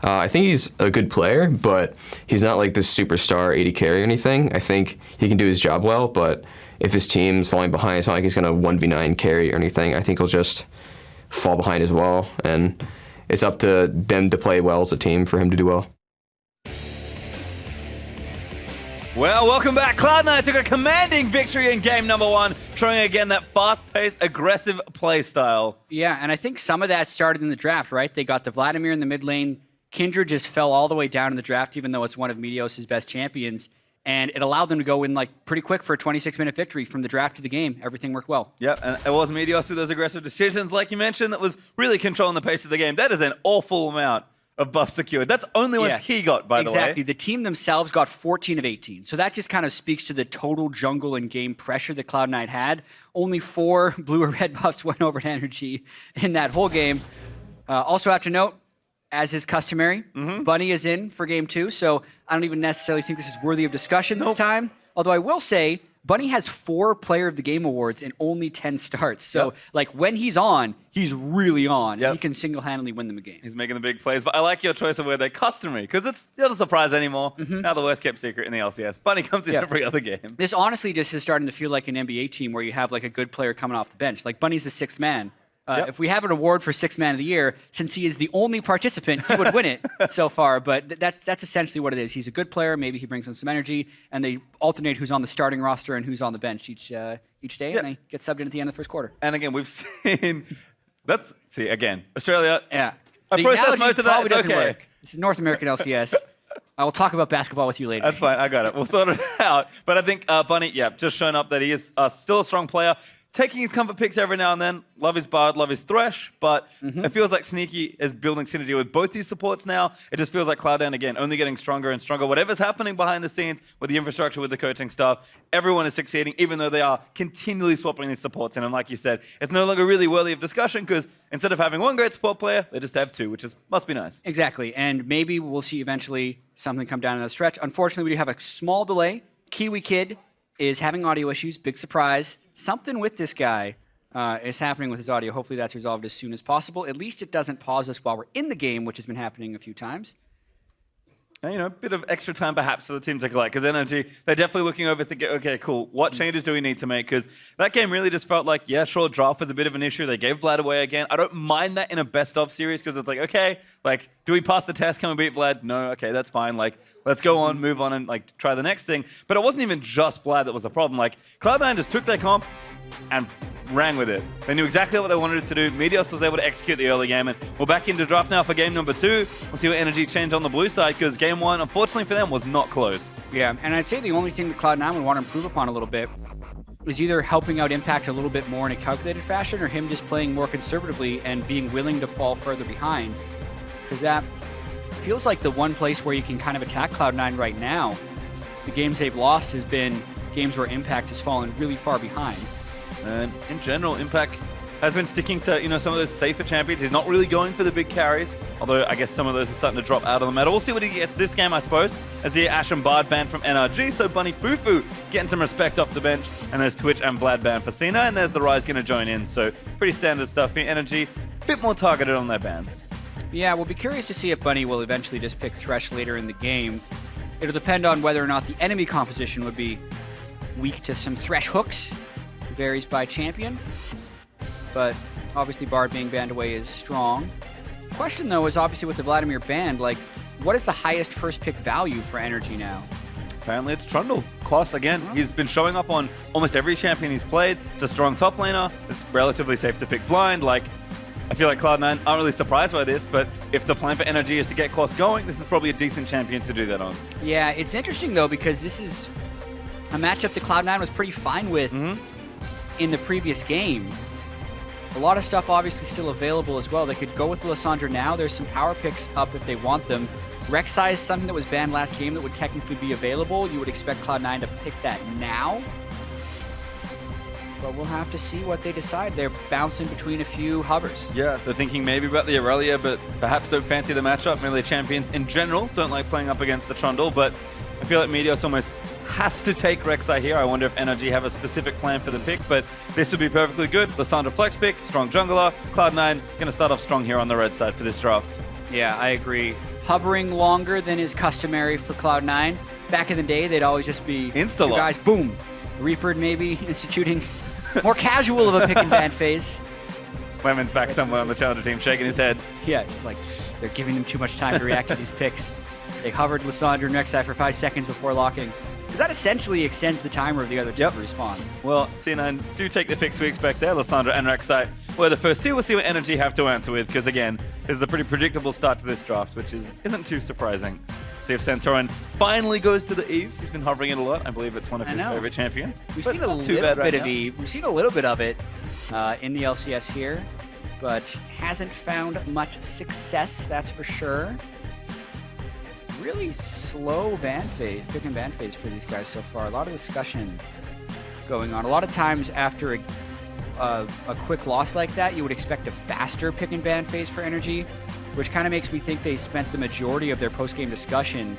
I think he's a good player, but he's not like this superstar 80 carry or anything. I think he can do his job well, but if his team's falling behind, it's not like he's going to 1v9 carry or anything. I think he'll just fall behind as well, and it's up to them to play well as a team for him to do well. Well, welcome back. Cloud9 took a commanding victory in game number 1, showing again that fast-paced, aggressive play style. Yeah, and I think some of that started in the draft, right? They got the Vladimir in the mid lane. Kindred just fell all the way down in the draft, even though it's one of Meteos' best champions. And it allowed them to go in like pretty quick for a 26-minute victory from the draft to the game. Everything worked well. Yep, and it was Meteos with those aggressive decisions, like you mentioned, that was really controlling the pace of the game. That is an awful amount of buffs secured. That's only ones he got, by the way. Exactly. The team themselves got 14 of 18. So that just kind of speaks to the total jungle and game pressure that Cloud9 had. Only 4 blue or red buffs went over to NRG in that whole game. Also have to note, as is customary, Bunny is in for game 2, so I don't even necessarily think this is worthy of discussion this time. Although I will say, Bunny has 4 Player of the Game awards and only 10 starts. So, like, when he's on, he's really on. And he can single-handedly win them a game. He's making the big plays. But I like your choice of word there, customary, because it's not a surprise anymore. Now the worst-kept secret in the LCS. Bunny comes in every other game. This honestly just is starting to feel like an NBA team where you have, like, a good player coming off the bench. Like, Bunny's the 6th man. If we have an award for 6th man of the year, since he is the only participant, he would win it so far. But that's essentially what it is. He's a good player. Maybe he brings in some energy, and they alternate who's on the starting roster and who's on the bench each day, and they get subbed in at the end of the first quarter. And again, we've seen. Again, Australia. Yeah. I processed most of that. Probably doesn't work. This is North American LCS. I will talk about basketball with you later. That's fine. I got it. We'll sort it out. But I think Bunny, just shown up that he is still a strong player. Taking his comfort picks every now and then. Love his Bard, love his Thresh, but it feels like Sneaky is building synergy with both these supports now. It just feels like Cloud9, again, only getting stronger and stronger. Whatever's happening behind the scenes with the infrastructure, with the coaching staff, everyone is succeeding, even though they are continually swapping these supports in. And like you said, it's no longer really worthy of discussion because instead of having one great support player, they just have 2, which must be nice. Exactly, and maybe we'll see eventually something come down in the stretch. Unfortunately, we do have a small delay. Kiwi Kid is having audio issues, big surprise. Something with this guy is happening with his audio. Hopefully that's resolved as soon as possible. At least it doesn't pause us while we're in the game, which has been happening a few times. And, a bit of extra time perhaps for the team to collect, because NRG, they're definitely looking over thinking, okay, cool, what changes do we need to make? Because that game really just felt like, sure, draft was a bit of an issue. They gave Vlad away again. I don't mind that in a best-of series, because it's like, okay, like, do we pass the test? Can we beat Vlad? No, okay, that's fine. Like, let's go on, move on, and, like, try the next thing. But it wasn't even just Vlad that was the problem. Like, Cloud9 just took their comp and ran with it. They knew exactly what they wanted it to do. Meteos was able to execute the early game, and we're back into draft now for game number 2. We'll see what energy changed on the blue side, because game 1, unfortunately for them, was not close. Yeah, and I'd say the only thing that Cloud9 would want to improve upon a little bit is either helping out Impact a little bit more in a calculated fashion, or him just playing more conservatively and being willing to fall further behind. Because that feels like the one place where you can kind of attack Cloud9 right now. The games they've lost has been games where Impact has fallen really far behind. And in general, Impact has been sticking to, some of those safer champions. He's not really going for the big carries, although I guess some of those are starting to drop out of the meta. We'll see what he gets this game, I suppose, as the Ashe and Bard ban from NRG. So Bunny Fufu getting some respect off the bench. And there's Twitch and Vlad ban for Cena, and there's the Rise going to join in. So pretty standard stuff here. NRG, a bit more targeted on their bans. Yeah, we'll be curious to see if Bunny will eventually just pick Thresh later in the game. It'll depend on whether or not the enemy composition would be weak to some Thresh hooks. Varies by champion, but obviously Bard being banned away is strong. Question though is obviously with the Vladimir banned, like, what is the highest first pick value for NRG now? Apparently it's Trundle. Koss, again, he's been showing up on almost every champion he's played. It's a strong top laner. It's relatively safe to pick blind. Like, I feel like Cloud9 aren't really surprised by this, but if the plan for NRG is to get Koss going, this is probably a decent champion to do that on. Yeah, it's interesting though, because this is a matchup that Cloud9 was pretty fine with in the previous game. A lot of stuff obviously still available as well. They could go with Lissandra now. There's some power picks up if they want them. Rek'Sai is something that was banned last game that would technically be available. You would expect Cloud9 to pick that now. But we'll have to see what they decide. They're bouncing between a few hovers. Yeah, they're thinking maybe about the Aurelia, but perhaps don't fancy the matchup. Melee champions in general don't like playing up against the Trundle, but I feel like Meteos almost has to take Rek'Sai here. I wonder if NRG have a specific plan for the pick, but this would be perfectly good. Lissandra flex pick, strong jungler. Cloud9 going to start off strong here on the red side for this draft. Yeah, I agree. Hovering longer than is customary for Cloud9. Back in the day, they'd always just be Insta-lock. two guys, boom. Reaper maybe instituting more casual of a pick and ban phase. Lemon's back somewhere on the Challenger team, shaking his head. Yeah, it's just like they're giving them too much time to react to these picks. They hovered Lissandra and Rek'Sai for 5 seconds before locking. Because that essentially extends the timer of the other team to respawn. Well, C9 do take the picks we expect there. Lissandra and Rek'Sai were the first two. We'll see what NRG have to answer with, because again, this is a pretty predictable start to this draft, which isn't too surprising. See if Santorin finally goes to the Eve. He's been hovering it a lot. I believe it's one of his favorite champions. We've But seen a not little too bad bit right of now. Eve. We've seen a little bit of it in the LCS here, but hasn't found much success, that's for sure. Really slow ban phase, pick and ban phase for these guys so far. A lot of discussion going on. A lot of times after a quick loss like that, you would expect a faster pick and ban phase for NRG, which kind of makes me think they spent the majority of their post-game discussion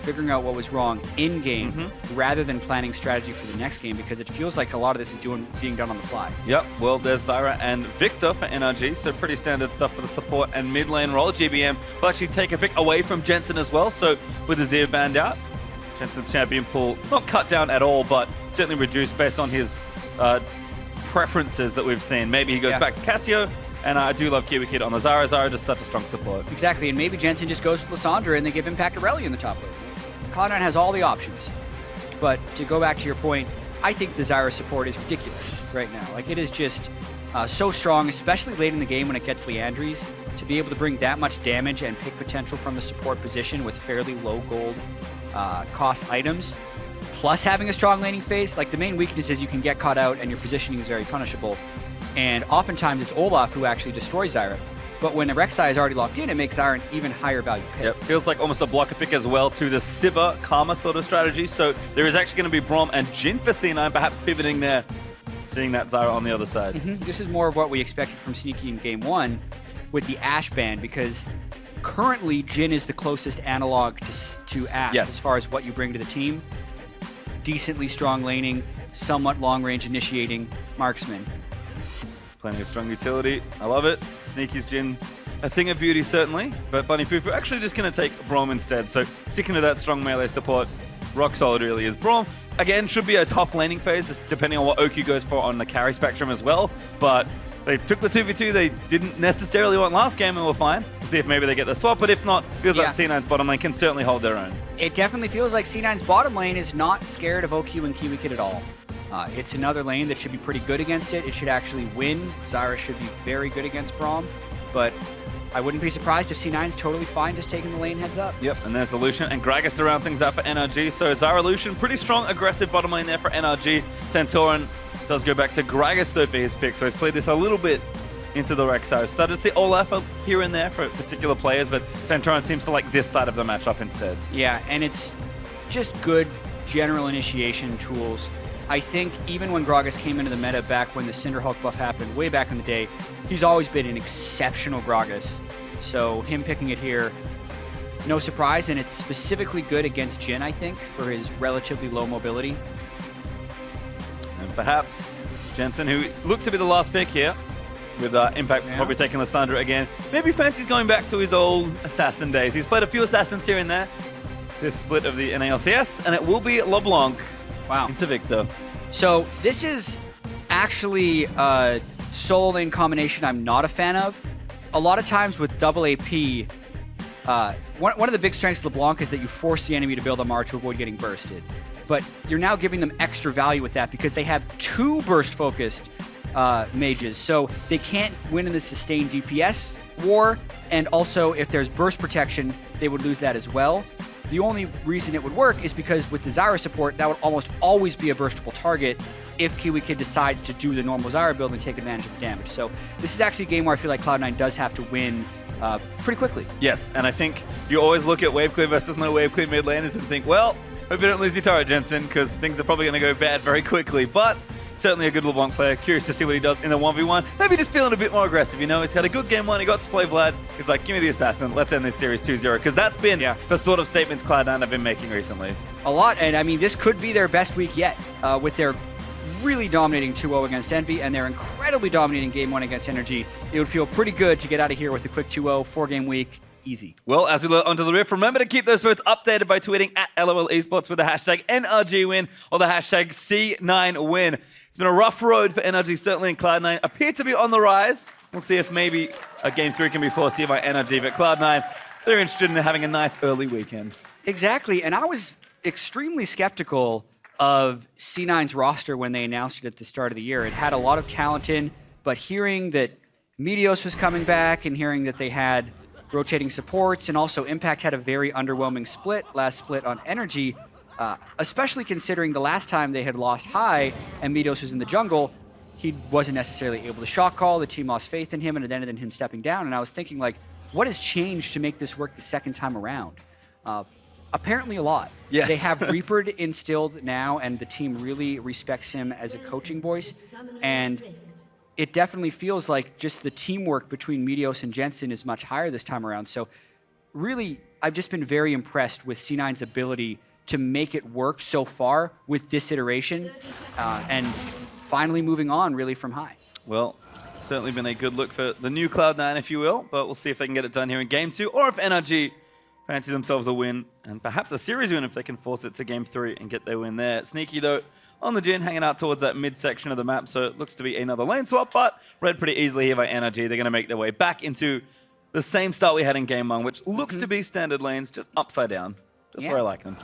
figuring out what was wrong in-game rather than planning strategy for the next game, because it feels like a lot of this is being done on the fly. Yep, well, there's Zyra and Victor for NRG, so pretty standard stuff for the support and mid lane role. GBM will actually take a pick away from Jensen as well, so with the Zia banned out, Jensen's champion pool not cut down at all, but certainly reduced based on his preferences that we've seen. Maybe he goes back to Cassio, and I do love Kiwi Kid on the Zyra. Zyra just such a strong support. Exactly, and maybe Jensen just goes with Lissandra and they give Impact Irelia in the top lane. Cloud9 has all the options. But to go back to your point, I think the Zyra support is ridiculous right now. Like, it is just so strong, especially late in the game when it gets Leandries, to be able to bring that much damage and pick potential from the support position with fairly low gold cost items, plus having a strong laning phase. Like, the main weakness is you can get caught out and your positioning is very punishable. And oftentimes it's Olaf who actually destroys Zyra. But when the Rek'Sai is already locked in, it makes Zyra an even higher value pick. Yep, feels like almost a blocker pick as well to the Siva Karma sort of strategy. So there is actually going to be Braum and Jhin for C9, perhaps pivoting there, seeing that Zyra on the other side. This is more of what we expected from Sneaky in Game 1 with the Ashe ban, because currently Jhin is the closest analog to Ashe as far as what you bring to the team. Decently strong laning, somewhat long-range initiating marksman. Plenty of strong utility. I love it. Sneaky's Jhin, a thing of beauty, certainly. But Bunny Fufu actually just going to take Braum instead. So sticking to that strong melee support, rock solid really is. Braum, again, should be a tough laning phase, depending on what Oki goes for on the carry spectrum as well. But they took the 2v2 they didn't necessarily want last game and were fine. We'll see if maybe they get the swap. But if not, feels like C9's bottom lane can certainly hold their own. It definitely feels like C9's bottom lane is not scared of OQ and Kiwi Kid at all. It's another lane that should be pretty good against it. It should actually win. Zyra should be very good against Braum, but I wouldn't be surprised if C9's totally fine just taking the lane heads up. Yep, and there's the Lucian and Gragas to round things out for NRG. So Zyra Lucian, pretty strong, aggressive bottom lane there for NRG. Santorin does go back to Gragas though for his pick, so he's played this a little bit into the Rek'Sai. Started to see Olaf here and there for particular players, but Santorin seems to like this side of the matchup instead. Yeah, and it's just good general initiation tools. I think even when Gragas came into the meta back when the Cinderhulk buff happened, way back in the day, he's always been an exceptional Gragas. So him picking it here, no surprise, and it's specifically good against Jhin, I think, for his relatively low mobility. And perhaps Jensen, who looks to be the last pick here, with Impact probably taking Lissandra again. Maybe fancies going back to his old assassin days. He's played a few assassins here and there. This split of the NALCS, and it will be LeBlanc into Victor. So this is actually a solo lane combination I'm not a fan of. A lot of times with double AP, one of the big strengths of LeBlanc is that you force the enemy to build MR to avoid getting bursted. But you're now giving them extra value with that because they have 2 burst-focused mages, so they can't win in the sustained DPS war, and also if there's burst protection, they would lose that as well. The only reason it would work is because with the Zyra support, that would almost always be a burstable target if Kiwi Kid decides to do the normal Zyra build and take advantage of the damage. So this is actually a game where I feel like Cloud9 does have to win pretty quickly. Yes, and I think you always look at wave clear versus no wave clear mid laners and think, well, hope you don't lose your turret, Jensen, because things are probably going to go bad very quickly. But certainly a good LeBlanc player. Curious to see what he does in the 1v1. Maybe just feeling a bit more aggressive, you know? He's had a good game 1. He got to play Vlad. He's like, give me the assassin. Let's end this series 2-0. Because that's been the sort of statements Cloud9 have been making recently. A lot. And I mean, this could be their best week yet with their really dominating 2-0 against Envy and their incredibly dominating Game 1 against NRG. It would feel pretty good to get out of here with a quick 2-0, 4-game week Easy. Well, as we look onto the riff, remember to keep those votes updated by tweeting at LOL Esports with the hashtag NRGWin or the hashtag C9Win. It's been a rough road for NRG, certainly in Cloud9. Appear to be on the rise. We'll see if maybe a Game 3 can be forced here by NRG, but Cloud9, they're interested in having a nice early weekend. Exactly, and I was extremely skeptical of C9's roster when they announced it at the start of the year. It had a lot of talent in, but hearing that Meteos was coming back and hearing that they had rotating supports, and also Impact had a very underwhelming last split on Energy, especially considering the last time they had lost high and Meteos was in the jungle, he wasn't necessarily able to shot call, the team lost faith in him, and it ended in him stepping down, and I was thinking, like, what has changed to make this work the second time around? Apparently a lot. Yes. They have Reaper instilled now, and the team really respects him as a coaching voice, and it definitely feels like just the teamwork between Meteos and Jensen is much higher this time around. So really, I've just been very impressed with C9's ability to make it work so far with this iteration, and finally moving on really from high. Well, it's certainly been a good look for the new Cloud9, if you will, but we'll see if they can get it done here in Game 2, or if NRG fancy themselves a win, and perhaps a series win if they can force it to Game 3 and get their win there. Sneaky, though, on the Jhin, hanging out towards that midsection of the map, so it looks to be another lane swap, but read pretty easily here by NRG. They're going to make their way back into the same start we had in Game 1, which looks to be standard lanes, just upside down. Just where I like them.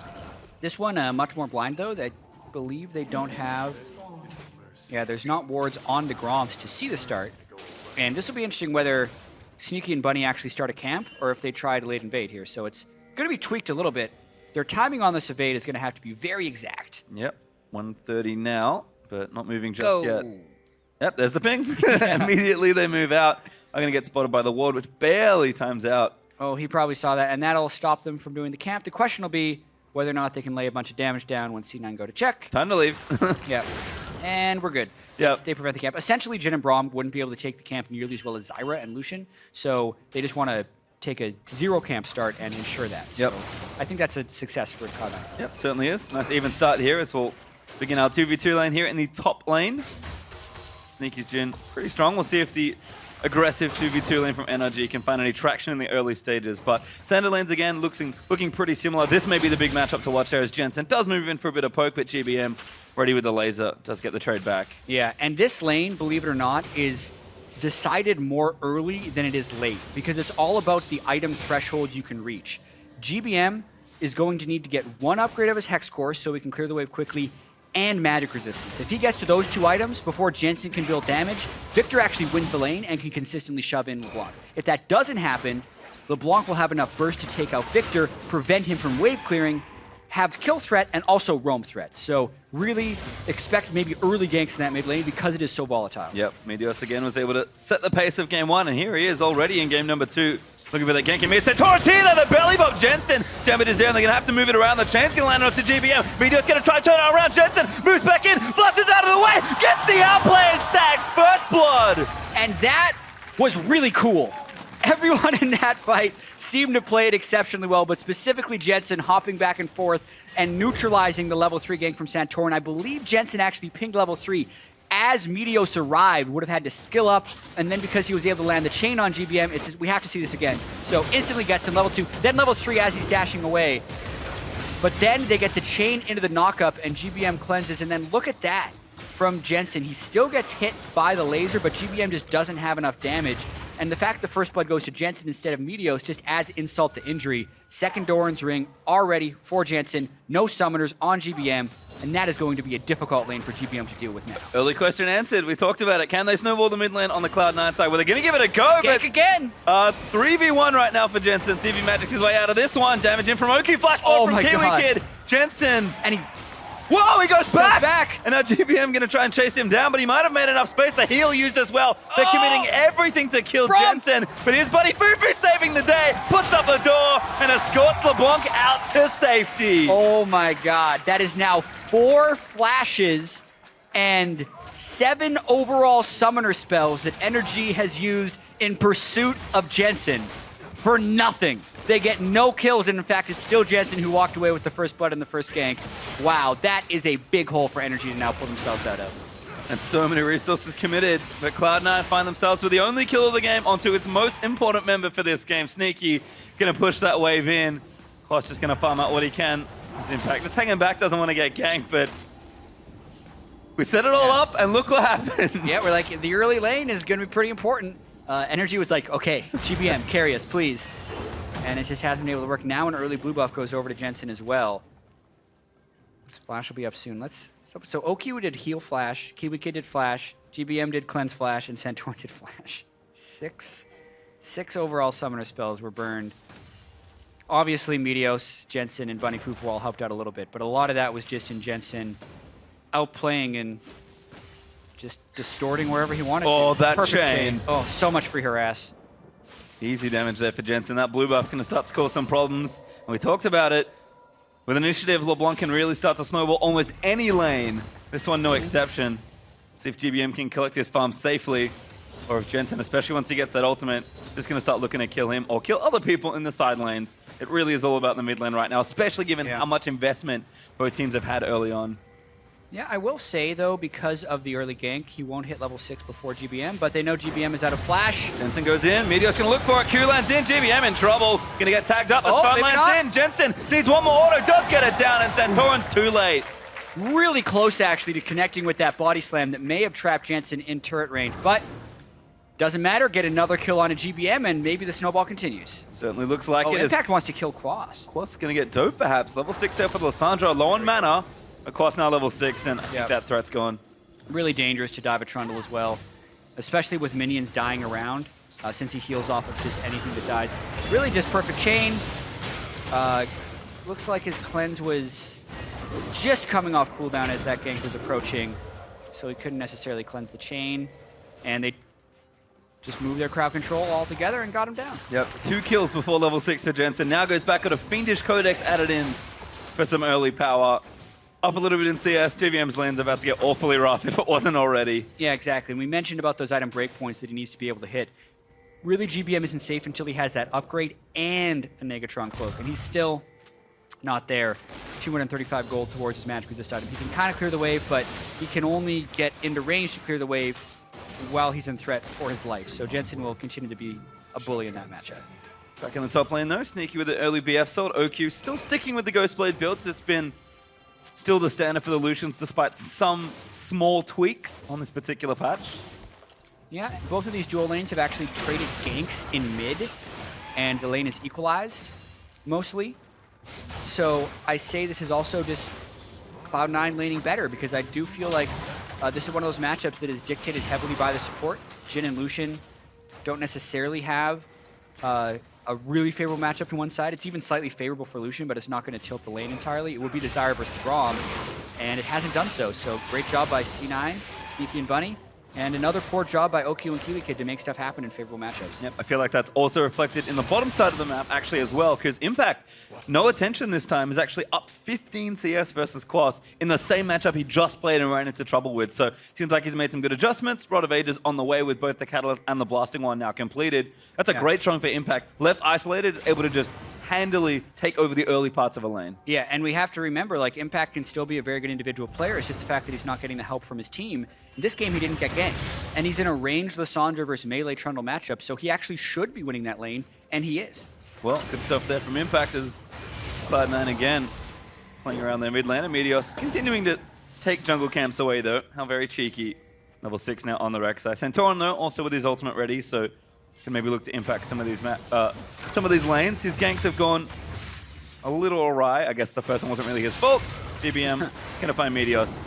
This one, much more blind, though. I believe they don't have... Yeah, there's not wards on the Groms to see the start. And this will be interesting whether Sneaky and Bunny actually start a camp, or if they try to late invade here. So it's going to be tweaked a little bit. Their timing on this evade is going to have to be very exact. Yep. 130 now, but not moving just yet. Yep, there's the ping. Immediately they move out. I'm going to get spotted by the ward, which barely times out. Oh, he probably saw that, and that'll stop them from doing the camp. The question will be whether or not they can lay a bunch of damage down when C9 go to check. Time to leave. Yep. And we're good. Yep. They prevent the camp. Essentially, Jhin and Braum wouldn't be able to take the camp nearly as well as Zyra and Lucian, so they just want to take a 0 camp start and ensure that. Yep. So I think that's a success for Cloud9. Yep, certainly is. Nice even start here as we'll begin our 2v2 lane here in the top lane. Sneaky's Jhin pretty strong. We'll see if the aggressive 2v2 lane from NRG can find any traction in the early stages. But standard lanes again looking pretty similar. This may be the big matchup to watch there as Jensen does move in for a bit of poke, but GBM ready with the laser does get the trade back. Yeah, and this lane, believe it or not, is decided more early than it is late because it's all about the item thresholds you can reach. GBM is going to need to get one upgrade of his Hex Core so he can clear the wave quickly, and magic resistance. If he gets to those 2 items before Jensen can build damage, Victor actually wins the lane and can consistently shove in LeBlanc. If that doesn't happen, LeBlanc will have enough burst to take out Victor, prevent him from wave clearing, have kill threat, and also roam threat. So really expect maybe early ganks in that mid lane because it is so volatile. Yep, Meteos again was able to set the pace of Game 1, and here he is already in Game number 2. Looking for that gank in mid. Tortilla, the belly bump. Jensen. Damage is there, and they're going to have to move it around. The chain's going to land off to GBM. Meteos going to try to turn it around. Jensen moves back in, flushes out of the way, gets the outplay and stacks first blood. And that was really cool. Everyone in that fight seemed to play it exceptionally well, but specifically Jensen hopping back and forth and neutralizing the level 3 gank from Santorin. I believe Jensen actually pinged level 3. As Meteos arrived, would have had to skill up, and then because he was able to land the chain on GBM, we have to see this again. So instantly gets him level 2, then level 3 as he's dashing away. But then they get the chain into the knockup, and GBM cleanses, and then look at that from Jensen. He still gets hit by the laser, but GBM just doesn't have enough damage. And the fact the first blood goes to Jensen instead of Meteos just adds insult to injury. Second Doran's ring already for Jensen, no summoners on GBM, and that is going to be a difficult lane for GBM to deal with now. Early question answered. We talked about it. Can they snowball the mid lane on the Cloud9 side? Well, they're going to give it a go, Gank but again! 3v1 right now for Jensen. CV Magic's his way out of this one. Damage in from Oki. Flash from Kiwi God. Kid. Jensen. And he Whoa, he goes back! back. And now GBM going to try and chase him down, but he might have made enough space. The heal used as well. They're committing everything to kill Jensen, but his buddy Fufu saving the day, puts up the door, and escorts LeBlanc out to safety. Oh my God, that is now 4 flashes and 7 overall summoner spells that NRG has used in pursuit of Jensen for nothing. They get no kills, and in fact, it's still Jensen who walked away with the first blood in the first gank. Wow, that is a big hole for NRG to now pull themselves out of. And so many resources committed, but Cloud9 find themselves with the only kill of the game onto its most important member for this game. Sneaky gonna push that wave in. Kloss just gonna farm out what he can. His Impact just hanging back, doesn't want to get ganked, but we set it all up and look what happened. Yeah, we're like, the early lane is gonna be pretty important. NRG was like, okay, GBM, carry us, please. And it just hasn't been able to work. Now an early blue buff goes over to Jensen as well. This flash will be up soon. So OQ did heal flash, Kiwi Kid did flash, GBM did cleanse flash, and Centaur did flash. Six overall summoner spells were burned. Obviously, Meteos, Jensen, and Bunny Fufu all helped out a little bit, but a lot of that was just in Jensen outplaying and just distorting wherever he wanted to. Oh, that Perfect chain. Oh, so much free harass. Easy damage there for Jensen. That blue buff gonna start to cause some problems. And we talked about it. With initiative, LeBlanc can really start to snowball almost any lane. This one, no exception. See if GBM can collect his farm safely, or if Jensen, especially once he gets that ultimate, just going to start looking to kill him or kill other people in the side lanes. It really is all about the mid lane right now, especially given how much investment both teams have had early on. Yeah, I will say, though, because of the early gank, he won't hit level 6 before GBM, but they know GBM is out of flash. Jensen goes in, Meteor's going to look for it, Q lands in, GBM in trouble, going to get tagged up, the stun lands in, Jensen needs one more auto, does get it down, and Santorin's too late. Really close, actually, to connecting with that body slam that may have trapped Jensen in turret range, but doesn't matter, get another kill on a GBM, and maybe the snowball continues. Certainly looks like it. Impact wants to kill Quas. Quas going to get dope, perhaps. Level 6 there for Lissandra, low on mana. Of course, now level 6, and I think that threat's gone. Really dangerous to dive a Trundle as well, especially with minions dying around, since he heals off of just anything that dies. Really just perfect chain. Looks like his cleanse was just coming off cooldown as that gank was approaching, so he couldn't necessarily cleanse the chain, and they just moved their crowd control all together and got him down. Yep, 2 kills before level 6 for Jensen. Now goes back, got a Fiendish Codex added in for some early power. Up a little bit in CS, GBM's lane's about to get awfully rough if it wasn't already. Yeah, exactly. And we mentioned about those item breakpoints that he needs to be able to hit. Really, GBM isn't safe until he has that upgrade and a Negatron Cloak, and he's still not there. 235 gold towards his magic resist item. He can kind of clear the wave, but he can only get into range to clear the wave while he's in threat for his life. So Jensen will continue to be a bully in that matchup. Back in the top lane though, Sneaky with the early BF sword. OQ still sticking with the Ghostblade builds. It's been still the standard for the Lucians despite some small tweaks on this particular patch. Yeah, both of these dual lanes have actually traded ganks in mid, and the lane is equalized, mostly. So I say this is also just Cloud9 laning better, because I do feel like this is one of those matchups that is dictated heavily by the support. Jhin and Lucian don't necessarily have a really favorable matchup to one side. It's even slightly favorable for Lucian, but it's not going to tilt the lane entirely. It would be Desire versus Braum, and it hasn't done so. So great job by C9, Sneaky and Bunny, and another poor job by OQ and Kiwi Kid to make stuff happen in favorable matchups. Yep, I feel like that's also reflected in the bottom side of the map actually as well, because Impact, no attention this time, is actually up 15 CS versus Quas in the same matchup he just played and ran into trouble with. So seems like he's made some good adjustments. Rod of Ages on the way with both the Catalyst and the Blasting one now completed. That's a great showing for Impact. Left isolated, able to just handily take over the early parts of a lane. Yeah, and we have to remember, like, Impact can still be a very good individual player. It's just the fact that he's not getting the help from his team. In this game, he didn't get ganked. And he's in a ranged Lissandra versus melee Trundle matchup, so he actually should be winning that lane, and he is. Well, good stuff there from Impact as Cloud9 again playing around their mid lane. And Meteos continuing to take jungle camps away, though. How very cheeky. Level 6 now on the Rex side. Santorin, though, also with his ultimate ready, so can maybe look to impact some of these lanes. His ganks have gone a little awry. I guess the first one wasn't really his fault. It's GBM gonna find Meteos,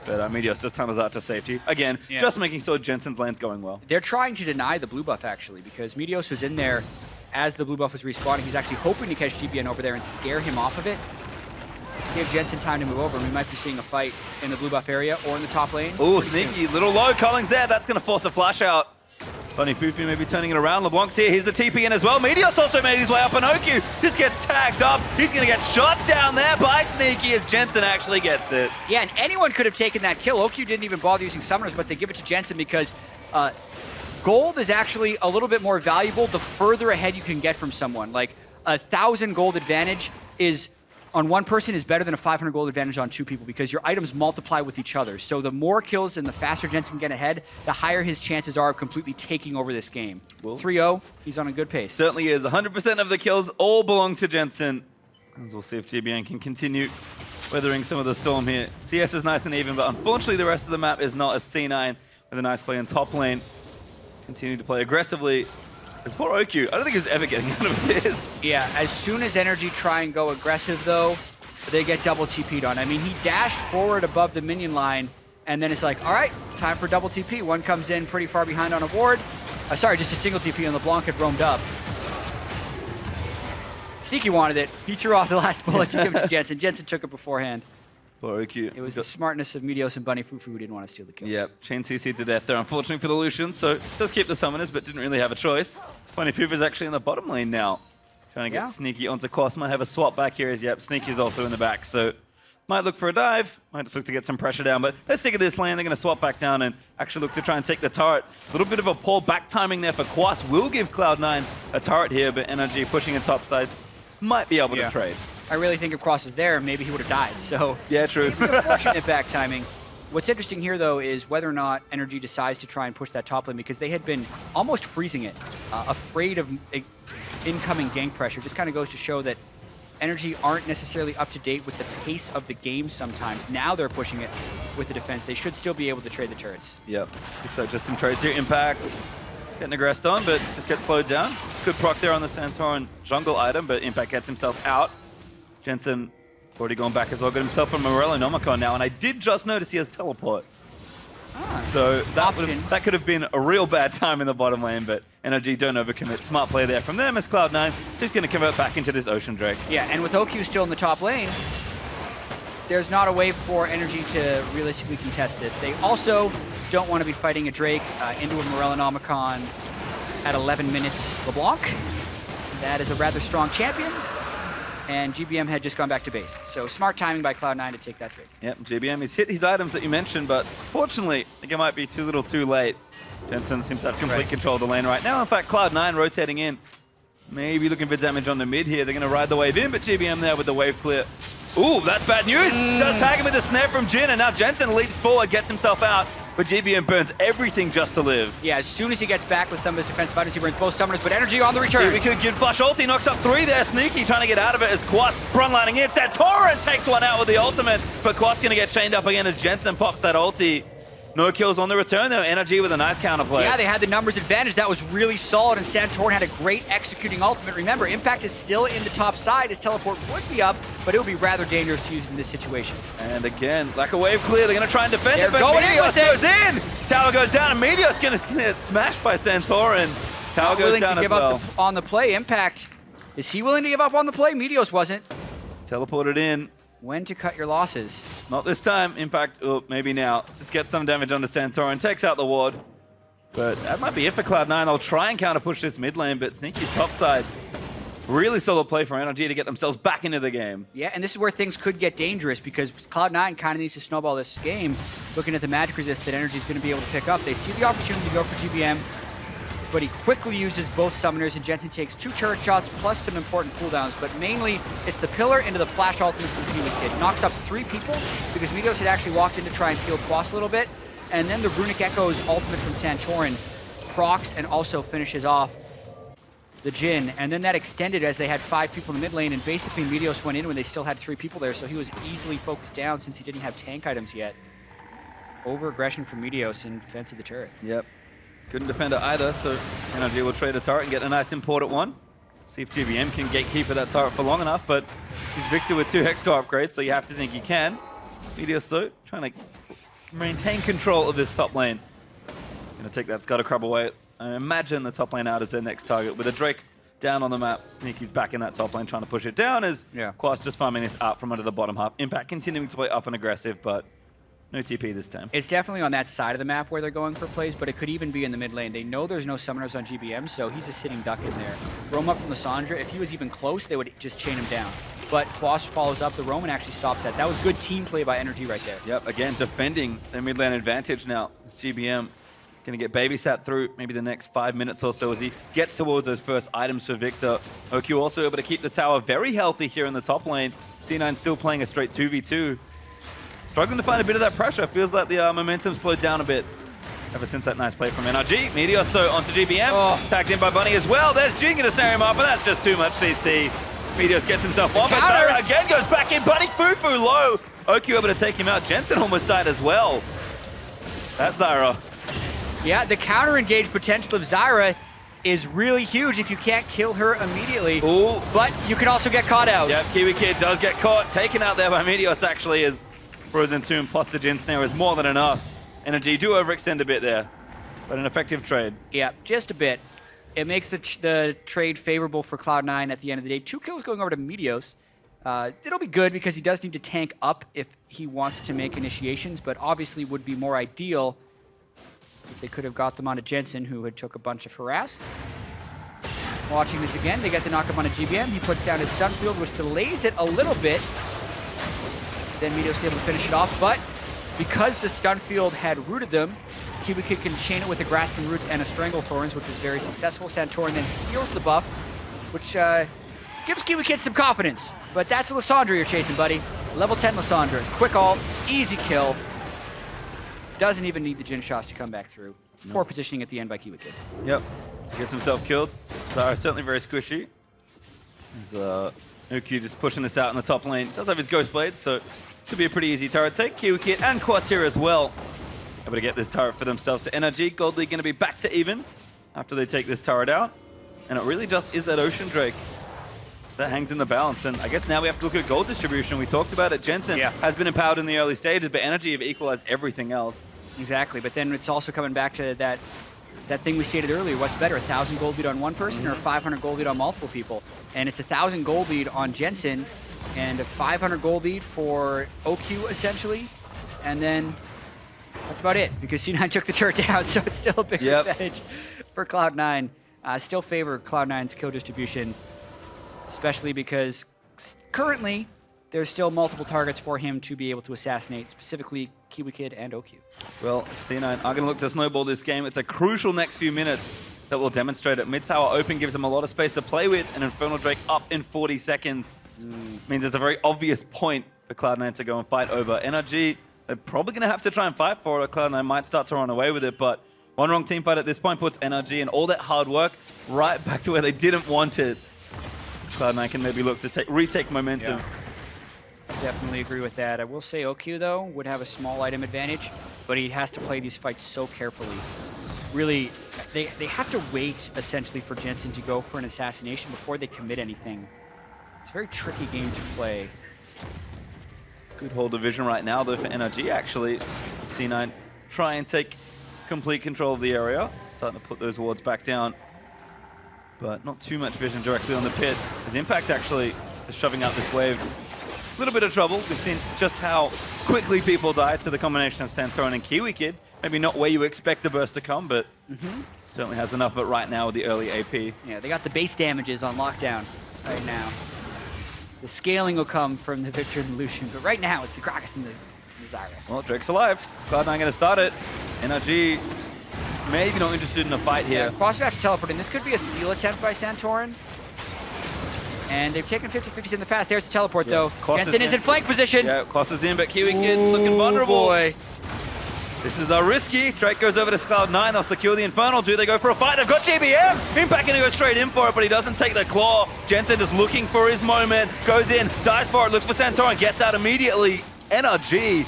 but Meteos just tunnels out to safety again. Just making sure Jensen's lane's going well. They're trying to deny the blue buff actually, because Meteos was in there as the blue buff was respawning. He's actually hoping to catch GBN over there and scare him off of it. Give Jensen time to move over, and we might be seeing a fight in the blue buff area or in the top lane. Ooh, Sneaky, little low. Colling's there. That's gonna force a flash out. Bunny Fufu maybe turning it around. LeBlanc's here. Here's the TP in as well. Meteos also made his way up, and OQ just gets tagged up. He's going to get shot down there by Sneaky as Jensen actually gets it. Yeah, and anyone could have taken that kill. OQ didn't even bother using summoners, but they give it to Jensen because gold is actually a little bit more valuable the further ahead you can get from someone. Like, 1,000 gold advantage is on one person is better than a 500 gold advantage on two people because your items multiply with each other. So the more kills and the faster Jensen can get ahead, the higher his chances are of completely taking over this game. 3-0, he's on a good pace. Certainly is. 100% of the kills all belong to Jensen. As we'll see if GBM can continue weathering some of the storm here. CS is nice and even, but unfortunately the rest of the map is not as C9 with a nice play in top lane. Continue to play aggressively. It's poor OQ. I don't think he's ever getting out of this. Yeah, as soon as NRG try and go aggressive, though, they get double TP'd on. I mean, he dashed forward above the minion line, and then it's like, all right, time for double TP. One comes in pretty far behind on a ward. Sorry, just a single TP, and LeBlanc had roamed up. Sneaky wanted it. He threw off the last bullet to give it to Jensen. Jensen took it beforehand. Poor OQ. It was the smartness of Meteos and Bunny Fufu who didn't want to steal the kill. Yep, chain CC to death there, unfortunately for the Lucian, so does keep the summoners, but didn't really have a choice. Bunny Fufu's actually in the bottom lane now. Trying to get Sneaky onto Quas. Might have a swap back here as, yep, Sneaky's also in the back, so might look for a dive. Might just look to get some pressure down, but let's take it this lane. They're going to swap back down and actually look to try and take the turret. A little bit of a poor back timing there for Quas. Will give Cloud9 a turret here, but NRG pushing it topside might be able to trade. I really think if Cross is there, maybe he would have died. So yeah, true. Unfortunate back timing. What's interesting here, though, is whether or not NRG decides to try and push that top lane because they had been almost freezing it, afraid of incoming gank pressure. Just kind of goes to show that NRG aren't necessarily up to date with the pace of the game sometimes. Now they're pushing it with the defense. They should still be able to trade the turrets. Yep. Looks like just some trades here. Impact getting aggressed on, but just gets slowed down. Good proc there on the Santorin jungle item, but Impact gets himself out. Jensen already gone back as well. Got himself a Morello Nomicon now, and I did just notice he has teleport. So that could have been a real bad time in the bottom lane, but NRG don't overcommit. Smart play there from them as Cloud9 just going to convert back into this Ocean Drake. Yeah, and with OQ still in the top lane, there's not a way for NRG to realistically contest this. They also don't want to be fighting a Drake into a Morello Nomicon at 11 minutes LeBlanc. That is a rather strong champion. And GBM had just gone back to base. So smart timing by Cloud9 to take that trade. Yep, GBM has hit his items that you mentioned, but fortunately, I think it might be too little too late. Jensen seems to have complete control of the lane right now. In fact, Cloud9 rotating in. Maybe looking for damage on the mid here. They're going to ride the wave in, but GBM there with the wave clear. Ooh, that's bad news. Does tag him with a snare from Jin, and now Jensen leaps forward, gets himself out. But GBM burns everything just to live. Yeah, as soon as he gets back with some of his defensive items, he burns both summoners, but NRG on the return. Here we could give Flash ulti, knocks up 3 there. Sneaky trying to get out of it as Quas frontlining in. Santorin takes one out with the ultimate, but Quas going to get chained up again as Jensen pops that ulti. No kills on the return though. NRG with a nice counterplay. Yeah, they had the numbers advantage. That was really solid, and Santorin had a great executing ultimate. Remember, Impact is still in the top side. His teleport would be up, but it would be rather dangerous to use in this situation. And again, like a wave clear, they're going to try and defend it, but going Meteos goes in! Tower goes down, and Meteos going to get smashed by Santorin. Tower goes down as well. Give up on the play. Impact, is he willing to give up on the play? Meteos wasn't. Teleported in. When to cut your losses. Not this time. Impact, oh, maybe now. Just get some damage onto Santorin, takes out the ward. But that might be it for Cloud9. They'll try and counter push this mid lane, but Sneaky's topside. Really solid play for NRG to get themselves back into the game. Yeah, and this is where things could get dangerous because Cloud9 kind of needs to snowball this game. Looking at the magic resist that NRG is going to be able to pick up. They see the opportunity to go for GBM, but he quickly uses both summoners, and Jensen takes 2 turret shots plus some important cooldowns, but mainly it's the pillar into the flash ultimate from Felix Kid. Knocks up 3 people because Meteos had actually walked in to try and peel Quas a little bit, and then the Runic Echo's ultimate from Santorin procs and also finishes off the Jin, and then that extended as they had 5 people in the mid lane, and basically Meteos went in when they still had 3 people there, so he was easily focused down since he didn't have tank items yet. Over-aggression from Meteos in defense of the turret. Yep. Couldn't defend it either, so NRG will trade a turret and get a nice important one. See if GBM can gatekeeper that turret for long enough, but he's Victor with 2 Hexcore upgrades, so you have to think he can. Meteos, though, trying to maintain control of this top lane. Gonna take that Scuttle Crab away. I imagine the top lane out as their next target. With a Drake down on the map, Sneaky's back in that top lane trying to push it down as Quas just farming this up from under the bottom half. Impact continuing to play up and aggressive, but no TP this time. It's definitely on that side of the map where they're going for plays, but it could even be in the mid lane. They know there's no summoners on GBM, so he's a sitting duck in there. Roam up from the Sandra. If he was even close, they would just chain him down. But Quas follows up the roam and actually stops that. That was good team play by NRG right there. Yep, again, defending their mid lane advantage now. It's GBM Going to get babysat through maybe the next 5 minutes or so as he gets towards those first items for Victor. OQ also able to keep the tower very healthy here in the top lane. C9 still playing a straight 2v2. Struggling to find a bit of that pressure. Feels like the momentum slowed down a bit ever since that nice play from NRG. Meteos though onto GBM. Tagged in by Bunny as well. There's Jing going to snare him up, but that's just too much CC. Meteos gets himself one, but Zyra again goes back in. Bunny Fufu low. OQ able to take him out. Jensen almost died as well. That's Zyra. Yeah, the counter engage potential of Zyra is really huge if you can't kill her immediately. Ooh. But you can also get caught out. Yep, Kiwi Kid does get caught. Taken out there by Meteos actually, as Frozen Tomb plus the Jin Snare is more than enough. NRG do overextend a bit there, but an effective trade. Yeah, just a bit. It makes the trade favorable for Cloud9 at the end of the day. 2 kills going over to Meteos. It'll be good because he does need to tank up if he wants to make initiations, but obviously would be more ideal if they could have got them onto Jensen, who had took a bunch of harass. Watching this again, they get the knock up on a GBM. He puts down his stun field, which delays it a little bit. Then Meteos able to finish it off, but because the stun field had rooted them, Kiwi Kid can chain it with the Grasping Roots and a Strangle Thorns, which was very successful. Santorin then steals the buff, which gives Kiwi Kid some confidence. But that's a Lissandra you're chasing, buddy. Level 10 Lissandra. Quick ult, easy kill. Doesn't even need the Jin shots to come back through. Poor positioning at the end by Kiwi Kid. Yep, he gets himself killed. Zyra certainly very squishy. Uku just pushing this out in the top lane. Does have his Ghost Blades, so should be a pretty easy turret take. Kiwi Kid and Quas here as well. Able to get this turret for themselves. So NRG, Gold League going to be back to even after they take this turret out. And it really just is that Ocean Drake that hangs in the balance. And I guess now we have to look at gold distribution. We talked about it. Jensen has been empowered in the early stages, but NRG have equalized everything else. Exactly, but then it's also coming back to that thing we stated earlier. What's better, 1,000 gold lead on one person or 500 gold lead on multiple people? And it's 1,000 gold lead on Jensen and a 500 gold lead for OQ essentially. And then that's about it because C9 took the turret down, so it's still a big advantage for Cloud9. Still favor Cloud9's kill distribution, especially because currently there's still multiple targets for him to be able to assassinate, specifically Kiwi Kid and OQ. Well, C9 are going to look to snowball this game. It's a crucial next few minutes that will demonstrate it. Mid tower open gives them a lot of space to play with, and Infernal Drake up in 40 seconds means it's a very obvious point for Cloud9 to go and fight over. NRG, they're probably going to have to try and fight for it, or Cloud9 might start to run away with it, but one wrong team fight at this point puts NRG and all that hard work right back to where they didn't want it. Cloud9 can maybe look to retake momentum. Yeah. Definitely agree with that. I will say OQ, though, would have a small item advantage, but he has to play these fights so carefully. Really, they have to wait, essentially, for Jensen to go for an assassination before they commit anything. It's a very tricky game to play. Good hold division right now, though, for NRG, actually. C9 try and take complete control of the area. Starting to put those wards back down. But not too much vision directly on the pit. As Impact actually is shoving out this wave. A little bit of trouble. We've seen just how quickly people die to the combination of Santorin and Kiwi Kid. Maybe not where you expect the burst to come, but certainly has enough of it right now with the early AP. Yeah, they got the base damages on lockdown right now. The scaling will come from the Victor and the Lucian, but right now it's the Gragas and the Zyra. Well, Drake's alive. Cloud9 going to start it. NRG maybe not interested in a fight here. Yeah, Quas would have to teleport in. This could be a steal attempt by Santorin. And they've taken 50-50s in the past. There's the teleport, though. Jensen is in flank position. Yeah, Quas is in, but Kiwi Kid looking vulnerable. Boy. This is risky. Drake goes over to Cloud9. They'll secure the Infernal. Do they go for a fight? They've got GBM. Impact going to go straight in for it, but he doesn't take the claw. Jensen just looking for his moment. Goes in, dies for it, looks for Santorin, gets out immediately. NRG,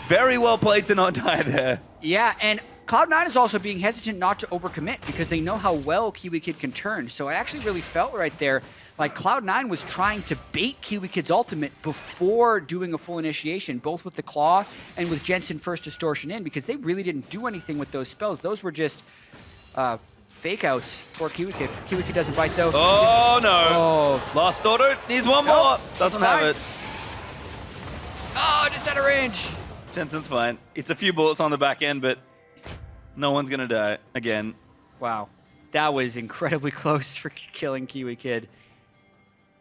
very well played to not die there. Yeah, and Cloud9 is also being hesitant not to overcommit because they know how well Kiwi Kid can turn. So I actually really felt right there like Cloud9 was trying to bait Kiwi Kid's ultimate before doing a full initiation, both with the Claw and with Jensen first distortion in, because they really didn't do anything with those spells. Those were just fake outs for Kiwi Kid. Kiwi Kid doesn't bite though. Oh no! Last order needs one more. Doesn't have it. Oh, just out of range. Jensen's fine. It's a few bullets on the back end, but no one's gonna die again. Wow, that was incredibly close for killing Kiwi Kid.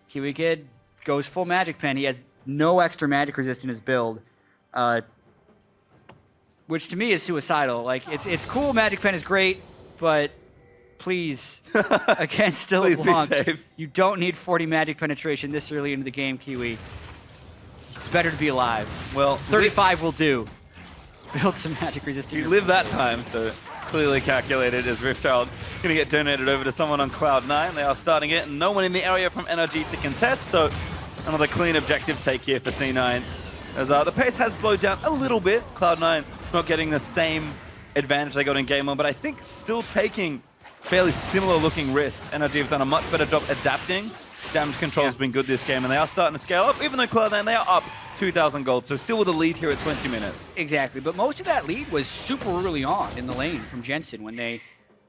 Kiwi Kid goes full Magic Pen. He has no extra magic resist in his build. which to me is suicidal. Like, it's cool, Magic Pen is great, but please, against still Please be LeBlanc, safe. you don't need 40 Magic penetration this early into the game, Kiwi. It's better to be alive. Well, 35 will do. Build some magic resistant. you live that time, so clearly calculated as Riftchild going to get donated over to someone on Cloud9. They are starting it, and no one in the area from NRG to contest, so another clean objective take here for C9. As the pace has slowed down a little bit. Cloud9 not getting the same advantage they got in Game 1, but I think still taking fairly similar looking risks. NRG have done a much better job adapting. Damage control has been good this game, and they are starting to scale up. Even though Cloud9, they are up 2,000 gold, so still with a lead here at 20 minutes. Exactly, but most of that lead was super early on in the lane from Jensen when they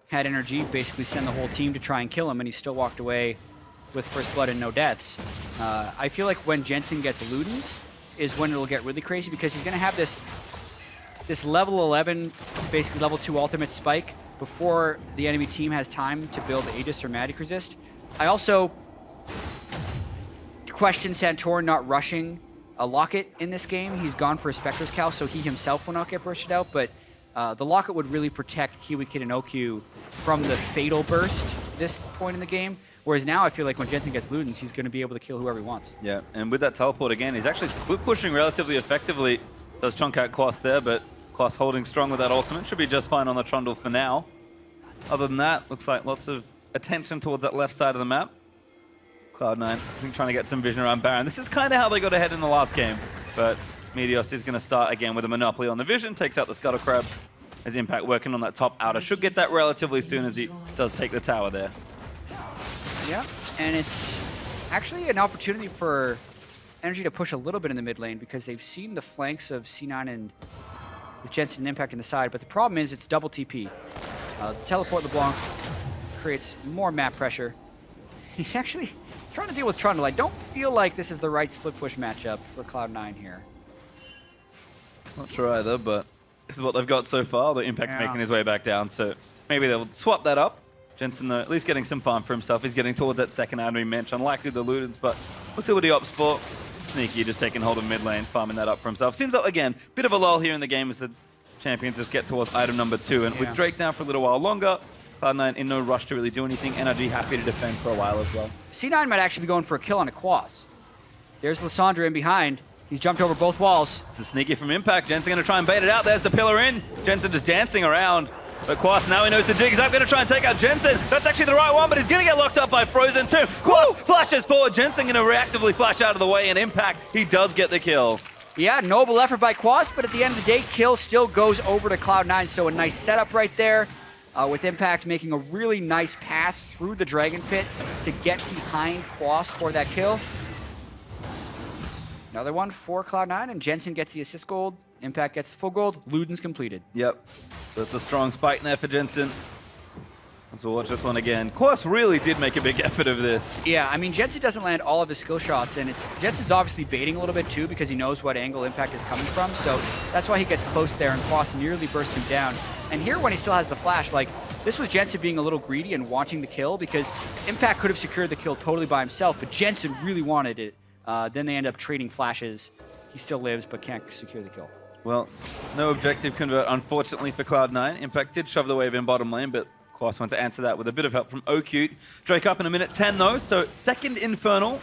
had NRG basically send the whole team to try and kill him, and he still walked away with first blood and no deaths. I feel like when Jensen gets Ludens is when it'll get really crazy, because he's going to have this level 11, basically level 2 ultimate spike before the enemy team has time to build Aegis or Magic Resist. I also question Santorin not rushing a Locket in this game. He's gone for a Spectre's Cal, so he himself will not get bursted out, but the Locket would really protect Kiwi Kid and OQ from the Fatal Burst this point in the game. Whereas now I feel like when Jensen gets Ludens, he's going to be able to kill whoever he wants. Yeah, and with that teleport again, he's actually split pushing relatively effectively. Does chunk out Quas there, but Quas holding strong with that ultimate. Should be just fine on the Trundle for now. Other than that, looks like lots of attention towards that left side of the map. Cloud9, I think, trying to get some vision around Baron. This is kind of how they got ahead in the last game, but Meteos is going to start again with a monopoly on the vision, takes out the Scuttle Crab, as Impact working on that top outer. Should get that relatively soon as he does take the tower there. Yeah, and it's actually an opportunity for NRG to push a little bit in the mid lane, because they've seen the flanks of C9 and with Jensen and Impact in the side, but the problem is it's double TP. Teleport LeBlanc creates more map pressure. He's actually trying to deal with Trundle. I don't feel like this is the right split push matchup for Cloud9 here. Not sure either, but this is what they've got so far. The Impact's making his way back down, so maybe they'll swap that up. Jensen, though, at least getting some farm for himself. He's getting towards that second item we mentioned. Unlikely the Ludens, but we'll see what he opts for. Sneaky just taking hold of mid lane, farming that up for himself. Seems like, again, bit of a lull here in the game as the champions just get towards item number 2. And with Drake down for a little while longer, Cloud9 in no rush to really do anything. NRG happy to defend for a while as well. C9 might actually be going for a kill on a Quas. There's Lissandra in behind. He's jumped over both walls. It's a sneaky from Impact. Jensen going to try and bait it out. There's the pillar in. Jensen just dancing around. But Quas, now he knows the jig. He's up, going to try and take out Jensen. That's actually the right one, but he's going to get locked up by Frozen too. Quas flashes forward. Jensen going to reactively flash out of the way, and Impact, he does get the kill. Yeah, noble effort by Quas, but at the end of the day, kill still goes over to Cloud9, so a nice setup right there. With Impact making a really nice pass through the Dragon Pit to get behind Quas for that kill. Another one for Cloud9, and Jensen gets the assist gold. Impact gets the full gold. Ludens completed. Yep. So it's a strong spike there for Jensen. Let's watch this one again. Quas really did make a big effort of this. Yeah, I mean, Jensen doesn't land all of his skill shots, and Jensen's obviously baiting a little bit too, because he knows what angle Impact is coming from, so that's why he gets close there, and Quas nearly bursts him down. And here, when he still has the flash, like, this was Jensen being a little greedy and wanting the kill, because Impact could have secured the kill totally by himself, but Jensen really wanted it. Then they end up trading flashes. He still lives, but can't secure the kill. Well, no objective convert, unfortunately, for Cloud9. Impact did shove the wave in bottom lane, but Quas went to answer that with a bit of help from OQ. Drake up in a minute 10, though, so second Infernal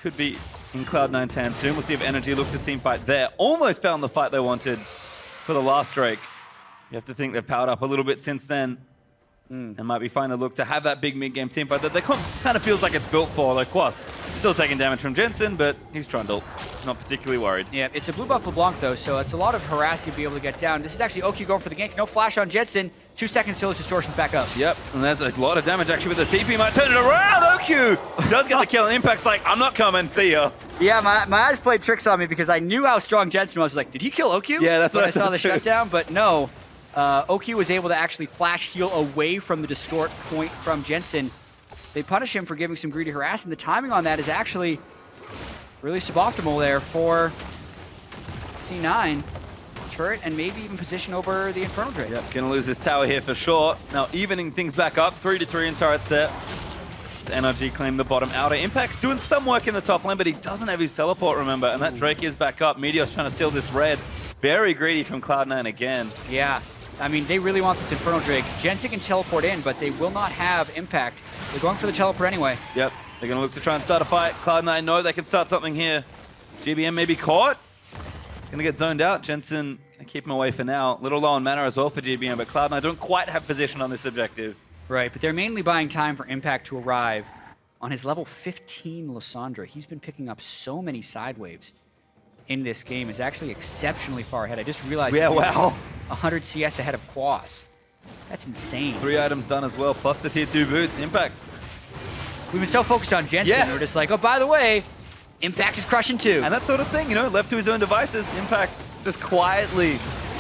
could be in Cloud9's hand soon. We'll see if NRG look to team fight there. Almost found the fight they wanted for the last Drake. You have to think they've powered up a little bit since then. And might be fine to look to have that big mid-game team fight that they kind of feels like it's built for. Like Quas, still taking damage from Jensen, but he's Trundle. Not particularly worried. Yeah, it's a blue buff LeBlanc, though, so it's a lot of harass you'll be able to get down. This is actually OQ going for the gank. No flash on Jensen. 2 seconds till his distortion's back up. Yep, and there's a lot of damage actually with the TP. Might turn it around. OQ does get the kill, and Impact's like, I'm not coming. See ya. Yeah, my eyes played tricks on me because I knew how strong Jensen was. Like, did he kill OQ? Yeah, that's what I saw the too. shutdown, but no. OQ was able to actually flash heal away from the distort point from Jensen. They punish him for giving some greedy harass, and the timing on that is actually really suboptimal there for C9. Turret and maybe even position over the Infernal Drake. Yep, gonna lose his tower here for sure. Now evening things back up, 3-3 in turrets there. So NRG claim the bottom outer. Impact's doing some work in the top lane, but he doesn't have his teleport, remember, and that Drake is back up. Meteor's trying to steal this red. Very greedy from Cloud9 again. Yeah. I mean, they really want this Infernal Drake. Jensen can teleport in, but they will not have impact. They're going for the teleport anyway. Yep. They're going to look to try and start a fight. Cloud9 know they can start something here. GBM may be caught. Going to get zoned out. Jensen can keep him away for now. Little low on mana as well for GBM, but Cloud9 don't quite have position on this objective. Right, but they're mainly buying time for Impact to arrive on his level 15 Lysandra. He's been picking up so many side waves in this game. Is actually exceptionally far ahead. I just realized. Yeah, wow. 100 CS ahead of Quas. That's insane. 3 items done as well, plus the tier 2 boots. Impact. We've been so focused on Jensen. Yeah. We're just like, oh, by the way, Impact is crushing too. And that sort of thing, you know, left to his own devices, Impact just quietly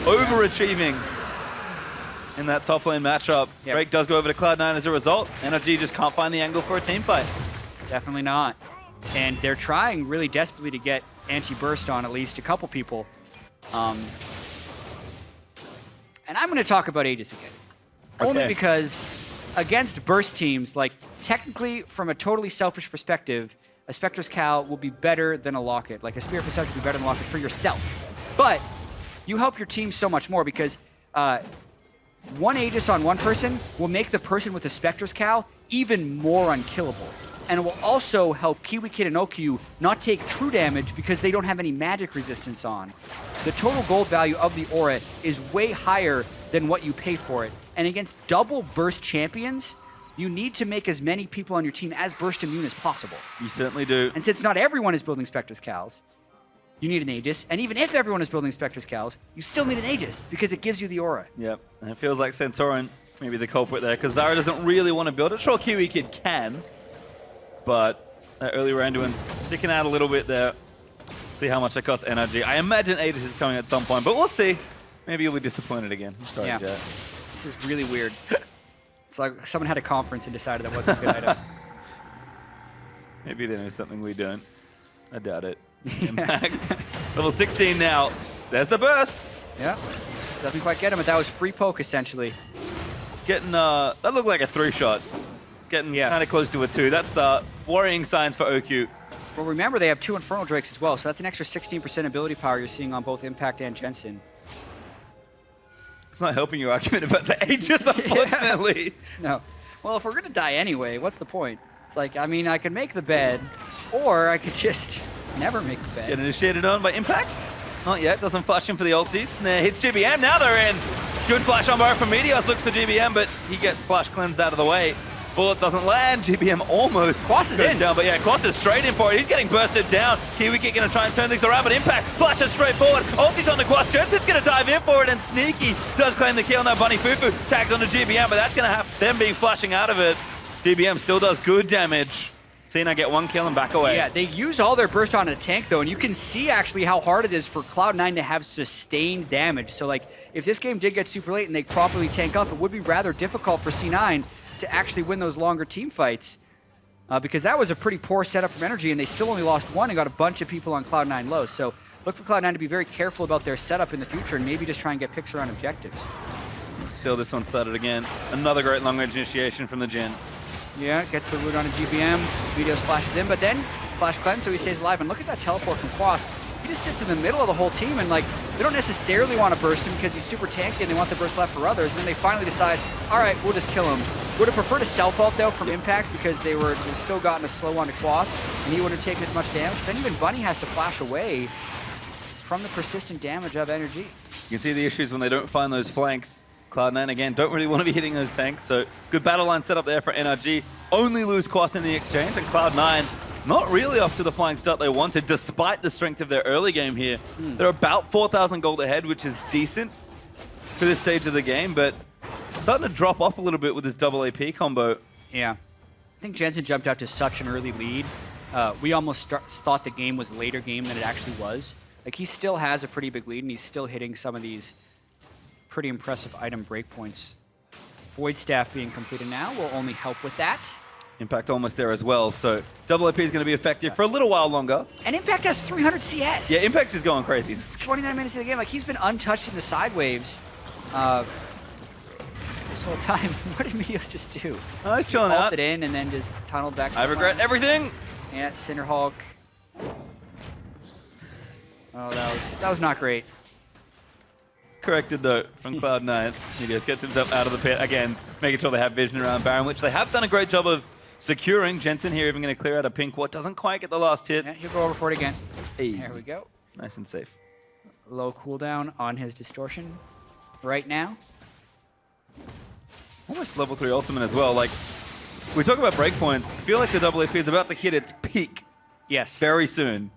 overachieving in that top lane matchup. Yep. Drake does go over to Cloud9 as a result. NRG just can't find the angle for a team fight. Definitely not. And they're trying really desperately to get anti-burst on at least a couple people. And I'm going to talk about Aegis again. Only Okay. because against burst teams, like technically from a totally selfish perspective, a Spectre's Cal will be better than a Locket. Like a Spear of Perception will be better than a Locket for yourself. But you help your team so much more because one Aegis on one person will make the person with the Spectre's Cal even more unkillable. And it will also help Kiwi Kid and Okyu not take true damage because they don't have any magic resistance on. The total gold value of the aura is way higher than what you pay for it. And against double burst champions, you need to make as many people on your team as burst immune as possible. You certainly do. And since not everyone is building Spectre's Cals, you need an Aegis. And even if everyone is building Spectre's Cals, you still need an Aegis because it gives you the aura. Yep, and it feels like Centauran may be the culprit there because Zara doesn't really want to build it. Sure, Kiwi Kid can, but that early Randuin's sticking out a little bit there. See how much that costs NRG. I imagine Aegis is coming at some point, but we'll see. Maybe you'll be disappointed again. I'm sorry, Yeah. Jet. This is really weird. It's like someone had a conference and decided that wasn't a good item. Maybe they know something we don't. I doubt it. Impact. Level 16 now. There's the burst. Yeah. Doesn't quite get him, but that was free poke essentially. Getting, that looked like a 3-shot. Getting kind of close to a 2. That's worrying signs for OQ. Well, remember they have 2 Infernal Drakes as well, so that's an extra 16% ability power you're seeing on both Impact and Jensen. It's not helping your argument about the Aegis, unfortunately. No. Well, if we're gonna die anyway, what's the point? It's like, I mean, I could make the bed, or I could just never make the bed. Get initiated on by Impacts. Not yet, doesn't flash in for the ulties. Snare hits GBM, now they're in. Good flash on bar from Meteos, looks for GBM, but he gets flash cleansed out of the way. Bullet doesn't land, GBM almost Quas is goes in. down, but yeah, Quas is straight in for it. He's getting bursted down. Kiwi Kid gonna try and turn things around, but Impact flashes straight forward. Ulti's on the Quas, Jensen's gonna dive in for it, and Sneaky does claim the kill. Now Bunny Fufu tags onto GBM, but that's gonna have them being flashing out of it. GBM still does good damage. Cena get 1 kill and back away. Yeah, they use all their burst on a tank though, and you can see actually how hard it is for Cloud9 to have sustained damage. So like, if this game did get super late and they properly tank up, it would be rather difficult for C9 to actually win those longer team fights. Because that was a pretty poor setup from NRG, and they still only lost 1 and got a bunch of people on Cloud9 low. So look for Cloud9 to be very careful about their setup in the future and maybe just try and get picks around objectives. Still, this one started again. Another great long-range initiation from the Jhin. Yeah, gets the root on a GBM. Meteos flashes in, but then flash cleanse so he stays alive. And look at that teleport from Quas. He just sits in the middle of the whole team, and like, they don't necessarily want to burst him because he's super tanky and they want the burst left for others. And then they finally decide, all right, we'll just kill him. Would have preferred a self-ult though from Impact because they were still gotten a slow on to Quas, and he wouldn't have taken as much damage. But then even Bunny has to flash away from the persistent damage of NRG. You can see the issues when they don't find those flanks. Cloud9, again, don't really want to be hitting those tanks, so good battle line set up there for NRG. Only lose Quas in the exchange, and Cloud9 not really off to the flying start they wanted, despite the strength of their early game here. They're about 4,000 gold ahead, which is decent for this stage of the game, but starting to drop off a little bit with this double AP combo. Yeah. I think Jensen jumped out to such an early lead. We almost thought the game was a later game than it actually was. Like, he still has a pretty big lead, and he's still hitting some of these pretty impressive item breakpoints. Void Staff being completed now will only help with that. Impact almost there as well, so double AP is going to be effective for a little while longer. And Impact has 300 CS. Yeah, Impact is going crazy. 29 minutes of the game. Like, he's been untouched in the side waves this whole time. What did Meteos just do? Oh, he's chilling out. Ulted in and then just tunneled back to I the regret line. everything. Yeah, Cinderhulk. Oh, that was not great. corrected though from Cloud9. He just gets himself out of the pit again, making sure they have vision around Baron, which they have done a great job of securing. Jensen here even going to clear out a pink ward. Doesn't quite get the last hit. Yeah, he'll go over for it again. Hey. There we go. Nice and safe. Low cooldown on his distortion right now. Almost level 3 ultimate as well. Like, we talk about breakpoints. I feel like the double AP is about to hit its peak Yes. very soon.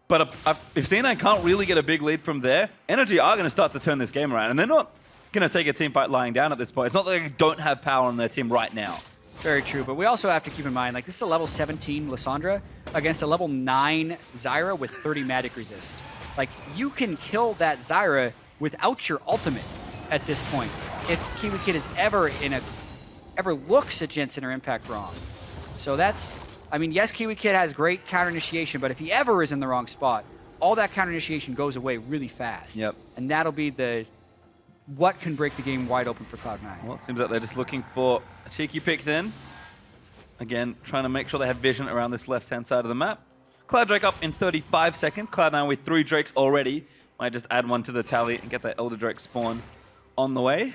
But if C9 can't really get a big lead from there, NRG are going to start to turn this game around. And they're not going to take a team fight lying down at this point. It's not like they don't have power on their team right now. Very true, but we also have to keep in mind, like, this is a level 17 Lissandra against a level 9 Zyra with 30 magic resist. Like, you can kill that Zyra without your ultimate at this point. If Kiwi Kid is ever looks at Jensen or Impact wrong. So that's, I mean, yes, Kiwi Kid has great counter initiation, but if he ever is in the wrong spot, all that counter initiation goes away really fast. Yep. And that'll be what can break the game wide open for Cloud9. Well, it seems like they're just looking for a cheeky pick then. Again, trying to make sure they have vision around this left-hand side of the map. Cloud Drake up in 35 seconds. Cloud9 with 3 Drakes already. Might just add one to the tally and get that Elder Drake spawn on the way.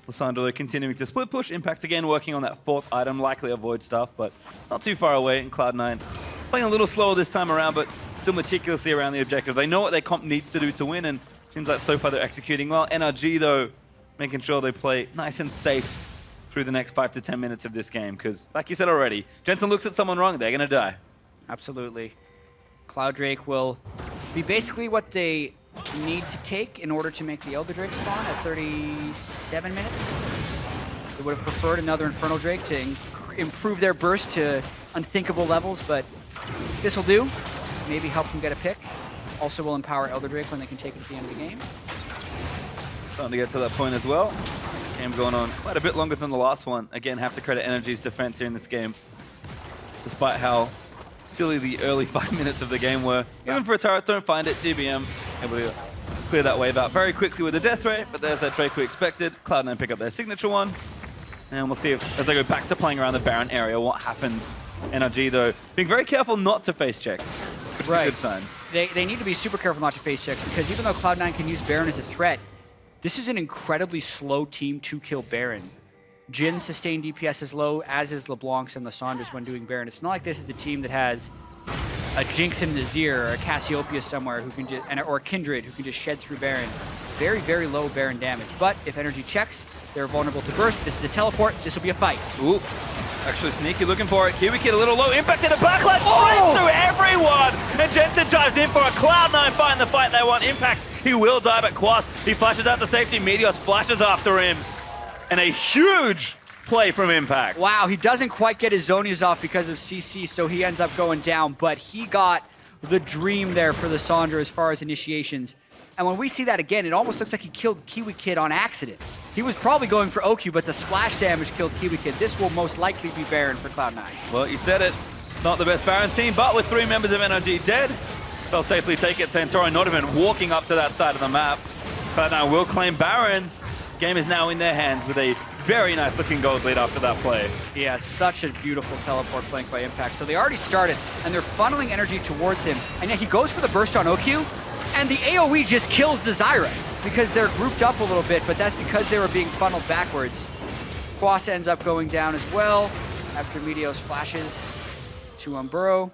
Lissandra continuing to split push. Impact again working on that 4th item. Likely avoid stuff, but not too far away. And Cloud9 playing a little slower this time around, but still meticulously around the objective. They know what their comp needs to do to win, and seems like so far they're executing well. NRG, though, making sure they play nice and safe through the next 5 to 10 minutes of this game. Because, like you said already, Jensen looks at someone wrong, they're going to die. Absolutely. Cloud Drake will be basically what they need to take in order to make the Elder Drake spawn at 37 minutes. They would have preferred another Infernal Drake to improve their burst to unthinkable levels, but this will do. Maybe help them get a pick. Also will empower Elder Drake when they can take it at the end of the game. Starting to get to that point as well. Game going on quite a bit longer than the last one. Again, have to credit NRG's defense here in this game. Despite how silly the early 5 minutes of the game were. Yeah. Even for a turret, don't find it. GBM able to clear that wave out very quickly with a death ray, but there's that Drake we expected. Cloud9 pick up their signature one. And we'll see if, as they go back to playing around the Baron area, what happens. NRG, though, being very careful not to face check, which is a good sign. They need to be super careful not to face check, because even though Cloud9 can use Baron as a threat, this is an incredibly slow team to kill Baron. Jin's sustained DPS is low, as is LeBlanc's and Lissandra's when doing Baron. It's not like this is a team that has a Jinx and Nazir or a Cassiopeia somewhere who can just, or a Kindred who can just shed through Baron. Very, very low Baron damage. But if energy checks, they're vulnerable to burst. This is a teleport. This will be a fight. Ooh, actually sneaky looking for it. Kiwi Kid a little low. Impact in a backlash straight through everyone. And Jensen dives in for a Cloud9 fight in the fight they want. Impact, he will die, but Quas, he flashes out the safety. Meteor splashes after him. And a huge play from Impact. Wow, he doesn't quite get his Zonias off because of CC, so he ends up going down. But he got the dream there for the Lissandra as far as initiations. And when we see that again, it almost looks like he killed Kiwi Kid on accident. He was probably going for OQ, but the splash damage killed Kiwi Kid. This will most likely be Baron for Cloud9. Well, you said it. Not the best Baron team, but with 3 members of NRG dead, they'll safely take it. Santorin not even walking up to that side of the map. Cloud9 will claim Baron. Game is now in their hands with a very nice looking gold lead after that play. Yeah, such a beautiful teleport flank by Impact. So they already started, and they're funneling energy towards him. And yet he goes for the burst on OQ, and the AoE just kills the Zyra because they're grouped up a little bit, but that's because they were being funneled backwards. Quas ends up going down as well after Meteos flashes to Umburo.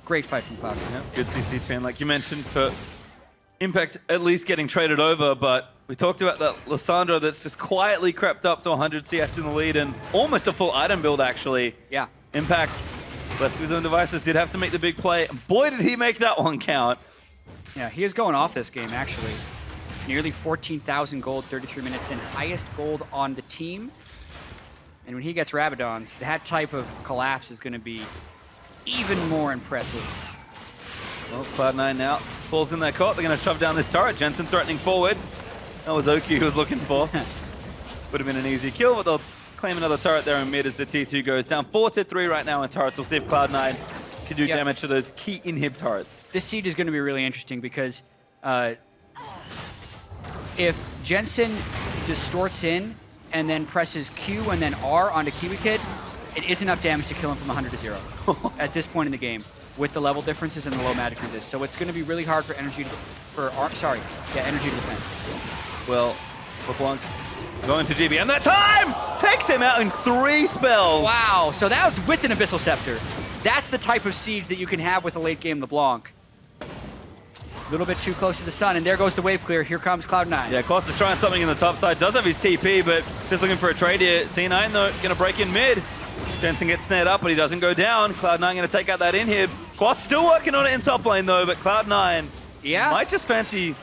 Great fight from Cloud9. Yeah, good CC chain, like you mentioned, for Impact at least getting traded over, but we talked about that Lissandra that's just quietly crept up to 100 CS in the lead and almost a full item build, actually. Yeah. Impact, left to his own devices, did have to make the big play. Boy, did he make that one count. Yeah, he is going off this game, actually. Nearly 14,000 gold, 33 minutes in. Highest gold on the team. And when he gets Rabadons, that type of collapse is going to be even more impressive. Well, Cloud9 now falls in their caught. They're going to shove down this turret. Jensen threatening forward. That was Oki who was looking for. Would have been an easy kill, but they'll claim another turret there in mid as the T2 goes down 4-3 right now in turrets. We'll see if Cloud9 can do damage to those key inhib turrets. This siege is going to be really interesting because if Jensen distorts in and then presses Q and then R onto Kiwi Kid, it is enough damage to kill him from 100 to 0 at this point in the game. with the level differences and the low magic resist. So it's going to be really hard for Energy Energy to defend. Well, LeBlanc going to GBM that time! Takes him out in 3 spells. Wow, so that was with an Abyssal Scepter. That's the type of siege that you can have with a late game LeBlanc. A little bit too close to the sun, and there goes the wave clear. Here comes Cloud9. Yeah, Koss is trying something in the top side. Does have his TP, but just looking for a trade here. C9, though, going to break in mid. Jensen gets snared up, but he doesn't go down. Cloud9 going to take out that inhib. Koss still working on it in top lane, though, but Cloud9 might just fancy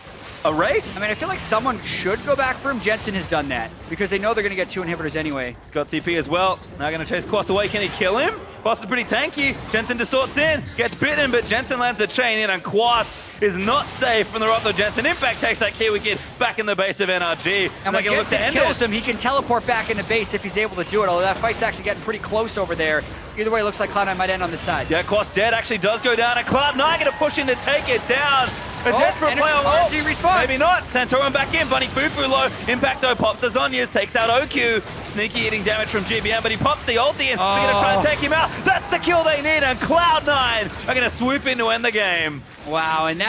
a race. I mean, I feel like someone should go back for him. Jensen has done that because they know they're going to get 2 inhibitors anyway. He's got TP as well. Now going to chase Koss away. Can he kill him? Koss is pretty tanky. Jensen distorts in, gets bitten, but Jensen lands the chain in, and Koss is not safe from the wrath of Jensen. Impact takes that Kiwi Kid back in the base of NRG. And when Jensen kills him, he can teleport back into base if he's able to do it, although that fight's actually getting pretty close over there. Either way, it looks like Cloud9 might end on this side. Yeah, Koss dead actually does go down, and Cloud9 going to push in to take it down. A desperate play on wall. Respawn. Maybe not. Santorum back in. Bunny Fufu low. Impact though pops as Zhonya's, takes out OQ. Sneaky eating damage from GBM, but he pops the ulti in. We're going to try and take him out. That's the kill they need, and Cloud9 are going to swoop in to end the game. Wow, and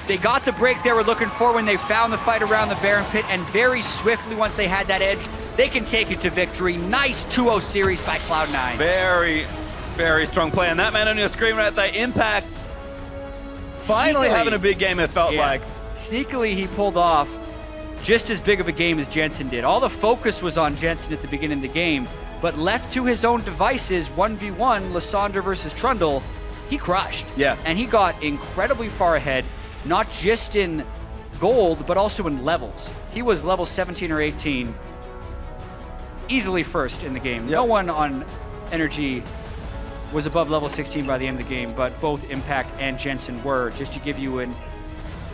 they got the break they were looking for when they found the fight around the Baron Pit, and very swiftly once they had that edge, they can take it to victory. Nice 2-0 series by Cloud9. Very, very strong play. And that man on your screen right there, Impact, finally having a big game, it felt like. Sneakily, he pulled off just as big of a game as Jensen did. All the focus was on Jensen at the beginning of the game, but left to his own devices, 1v1, Lysandre versus Trundle, he crushed. Yeah. And he got incredibly far ahead, not just in gold, but also in levels. He was level 17 or 18, easily first in the game. Yep. No one on NRG was above level 16 by the end of the game, but both Impact and Jensen were, just to give you an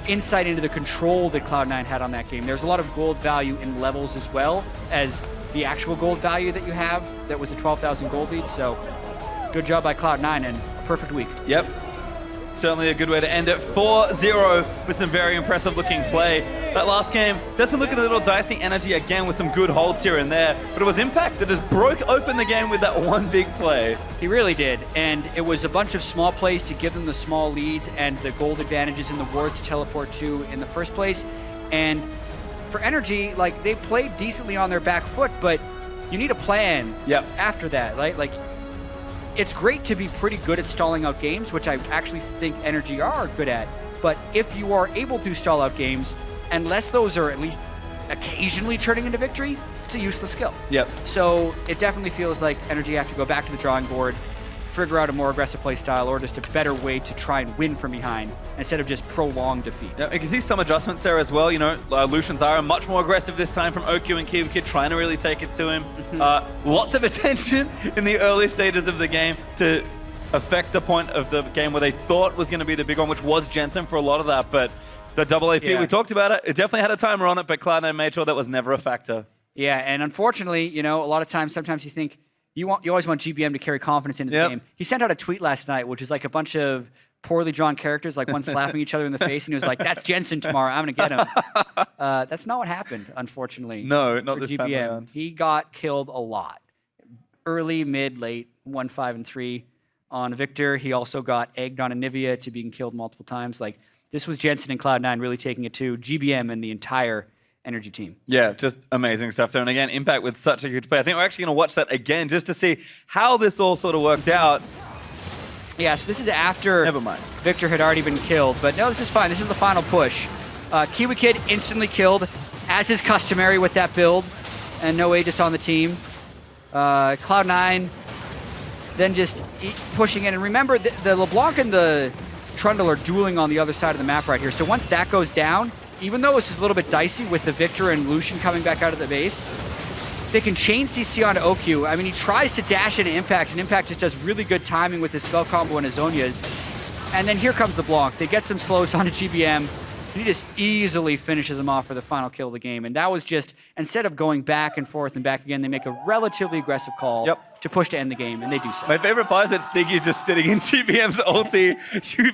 insight into the control that Cloud9 had on that game. There's a lot of gold value in levels as well as the actual gold value that you have. That was a 12,000 gold lead, so good job by Cloud9 and a perfect week. Yep. Certainly a good way to end it. 4-0 with some very impressive looking play. That last game, definitely looking a little dicey. Energy again with some good holds here and there, but it was Impact that just broke open the game with that one big play. He really did, and it was a bunch of small plays to give them the small leads and the gold advantages in the wards to teleport to in the first place. And for Energy, like, they played decently on their back foot, but you need a plan after that, right? Like, it's great to be pretty good at stalling out games, which I actually think Energy are good at. But if you are able to stall out games, unless those are at least occasionally turning into victory, it's a useless skill. Yep. So it definitely feels like Energy have to go back to the drawing board, figure out a more aggressive play style, or just a better way to try and win from behind instead of just prolonged defeat. Yeah, you can see some adjustments there as well. You know, Lucian Zara much more aggressive this time from OQ and Kiwi Kid, trying to really take it to him. Lots of attention in the early stages of the game to affect the point of the game where they thought was going to be the big one, which was Jensen for a lot of that. But the double AP, we talked about it. It definitely had a timer on it, but Cloud9 made sure that was never a factor. Yeah, and unfortunately, you know, a lot of times, sometimes you think you always want GBM to carry confidence into the game. He sent out a tweet last night, which is like a bunch of poorly drawn characters, like one slapping each other in the face, and he was like, "That's Jensen tomorrow. I'm gonna get him." That's not what happened, unfortunately. No, not this GBM. time around. He got killed a lot, early, mid, late, 1, 5, and 3 on Victor. He also got egged on Anivia to being killed multiple times. Like, this was Jensen and Cloud9 really taking it to GBM and the entire Energy team. Yeah, just amazing stuff there. And again, Impact with such a huge play. I think we're actually going to watch that again just to see how this all sort of worked out. Yeah, so this is after Never mind. Victor had already been killed. But no, this is fine. This is the final push. Kiwi Kid instantly killed, as is customary with that build. And no Aegis on the team. Cloud9 then just pushing in. And remember, the LeBlanc and the Trundle are dueling on the other side of the map right here. So once that goes down, even though this is a little bit dicey with the Victor and Lucian coming back out of the base, they can chain CC onto OQ. I mean, he tries to dash into Impact, and Impact just does really good timing with his spell combo and his Zhonya's. And then here comes the Blanc. They get some slows onto GBM, and he just easily finishes him off for the final kill of the game. And that was just, instead of going back and forth and back again, they make a relatively aggressive call to push to end the game, and they do so. My favorite part is that Sneaky's just sitting in GBM's ulti,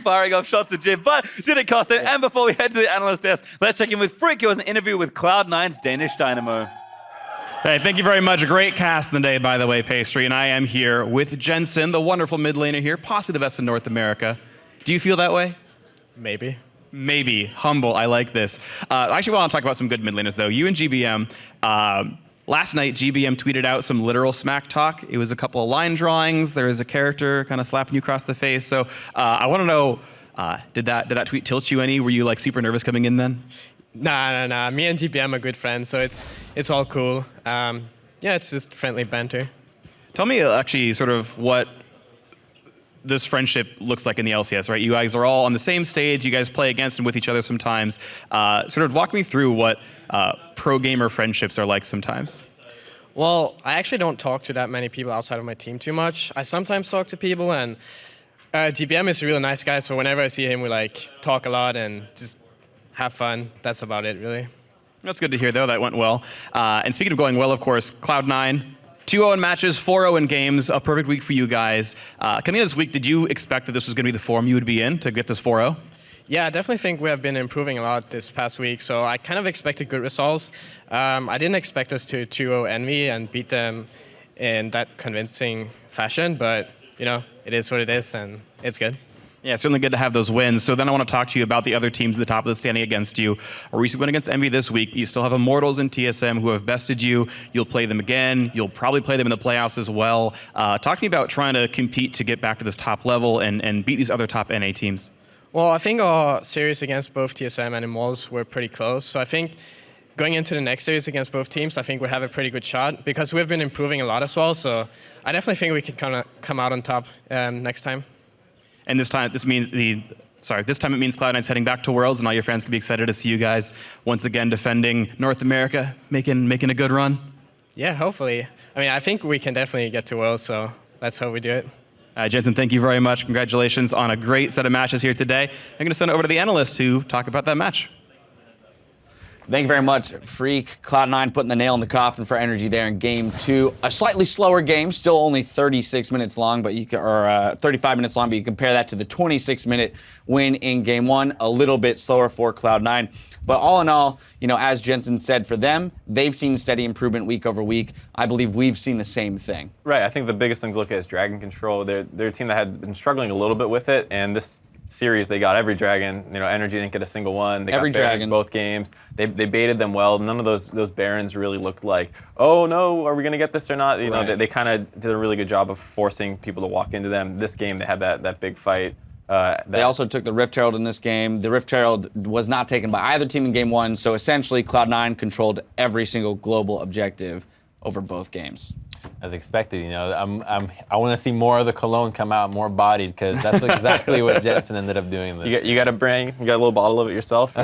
firing off shots at Jim, but did it cost him? And before we head to the analyst desk, let's check in with Frick, who has an interview with Cloud9's Danish Dynamo. Hey, thank you very much. Great cast in the day, by the way, Pastry. And I am here with Jensen, the wonderful mid laner here, possibly the best in North America. Do you feel that way? Maybe. Maybe. Humble. I like this. I actually want to talk about some good mid laners, though. You and GBM. Last night, GBM tweeted out some literal smack talk. It was a couple of line drawings. There was a character kind of slapping you across the face. So I want to know, did that tweet tilt you any? Were you like super nervous coming in then? Nah. Me and GBM are good friends, so it's all cool. Yeah, it's just friendly banter. Tell me actually sort of what this friendship looks like in the LCS, right? You guys are all on the same stage. You guys play against and with each other sometimes. Sort of walk me through what pro gamer friendships are like sometimes. Well, I actually don't talk to that many people outside of my team too much. I sometimes talk to people, and GBM is a really nice guy, so whenever I see him, we like talk a lot and just have fun. That's about it, really. That's good to hear, though. That went well. And speaking of going well, of course, Cloud9, 2-0 in matches, 4-0 in games, a perfect week for you guys. Coming into this week, did you expect that this was going to be the form you would be in to get this 4-0? Yeah, I definitely think we have been improving a lot this past week, so I kind of expected good results. I didn't expect us to 2-0 Envy and beat them in that convincing fashion, but, you know, it is what it is, and it's good. Yeah, certainly good to have those wins. So then I want to talk to you about the other teams at the top of the standing against you. A recent win against Envy this week. You still have Immortals and TSM who have bested you. You'll play them again. You'll probably play them in the playoffs as well. Talk to me about trying to compete to get back to this top level and beat these other top NA teams. Well, I think our series against both TSM and Immortals were pretty close. So I think going into the next series against both teams, I think we have a pretty good shot because we've been improving a lot as well. So I definitely think we can kind of come out on top next time. And this time it means Cloud9's heading back to Worlds, and all your fans can be excited to see you guys once again defending North America, making a good run. Yeah, hopefully. I mean, I think we can definitely get to Worlds, so let's hope we do it. Jensen, thank you very much. Congratulations on a great set of matches here today. I'm going to send it over to the analysts to talk about that match. Thank you very much, Freak. Cloud9 putting the nail in the coffin for NRG there in Game 2. A slightly slower game, still only 36 minutes long, but 35 minutes long, but you compare that to the 26-minute win in Game 1. A little bit slower for Cloud9. But all in all, you know, as Jensen said, for them, they've seen steady improvement week over week. I believe we've seen the same thing. Right. I think the biggest thing to look at is Dragon Control. They're a team that had been struggling a little bit with it, and this series they got every dragon. You know, NRG didn't get a single one. They every got Barons dragon both games. They baited them well. None of those Barons really looked like, oh no, are we gonna get this or not? You know, they kind of did a really good job of forcing people to walk into them. This game they had that big fight. They also took the Rift Herald in this game. The Rift Herald was not taken by either team in Game 1, so essentially Cloud9 controlled every single global objective over both games. As expected, you know, I want to see more of the cologne come out, more bodied, because that's exactly what Jensen ended up doing. This. You got a brain? You got a little bottle of it yourself?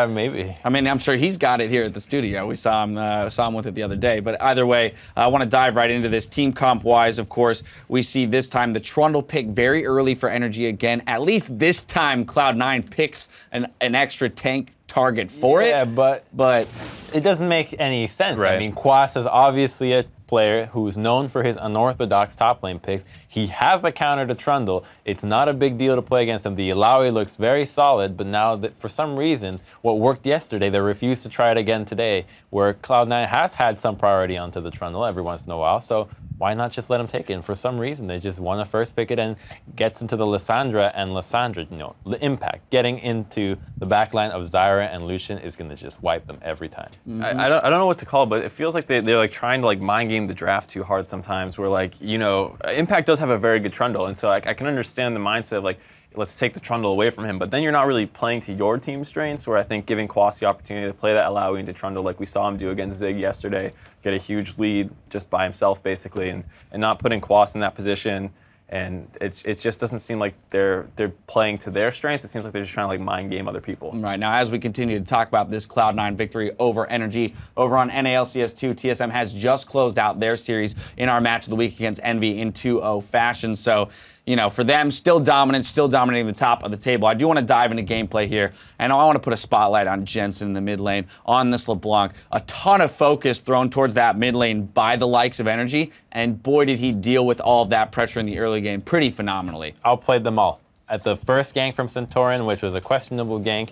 Maybe. I mean, I'm sure he's got it here at the studio. We saw him with it the other day. But either way, I want to dive right into this. Team comp-wise, of course, we see this time the Trundle pick very early for NRG again. At least this time, Cloud9 picks an extra tank target for it. Yeah, but it doesn't make any sense. Right. I mean, Quas is obviously a player who's known for his unorthodox top lane picks. He has a counter to Trundle. It's not a big deal to play against him. The Illaoi looks very solid, but now that for some reason, what worked yesterday, they refused to try it again today, where Cloud9 has had some priority onto the Trundle every once in a while. So why not just let him take it? And for some reason, they just want to first pick it and gets into the Lissandra, and Lissandra, you know, the impact, getting into the backline of Zyra and Lucian is going to just wipe them every time. Mm-hmm. I don't know what to call it, but it feels like they're like trying to like mind game the draft too hard sometimes, where like, you know, Impact does have a very good Trundle, and so I can understand the mindset of like, let's take the Trundle away from him, but then you're not really playing to your team's strengths, where I think giving Quas the opportunity to play that Illaoi into Trundle like we saw him do against Zig yesterday, get a huge lead just by himself basically, and not putting Quas in that position, and it just doesn't seem like they're playing to their strengths. It seems like they're just trying to like mind game other people. Right, now as we continue to talk about this Cloud9 victory over NRG, over on NALCS2, TSM has just closed out their series in our match of the week against Envy in 2-0 fashion. So, you know, for them, still dominant, still dominating the top of the table. I do want to dive into gameplay here, and I want to put a spotlight on Jensen in the mid lane, on this LeBlanc. A ton of focus thrown towards that mid lane by the likes of NRG, and boy, did he deal with all of that pressure in the early game pretty phenomenally. Outplayed them all. At the first gank from Centurion, which was a questionable gank,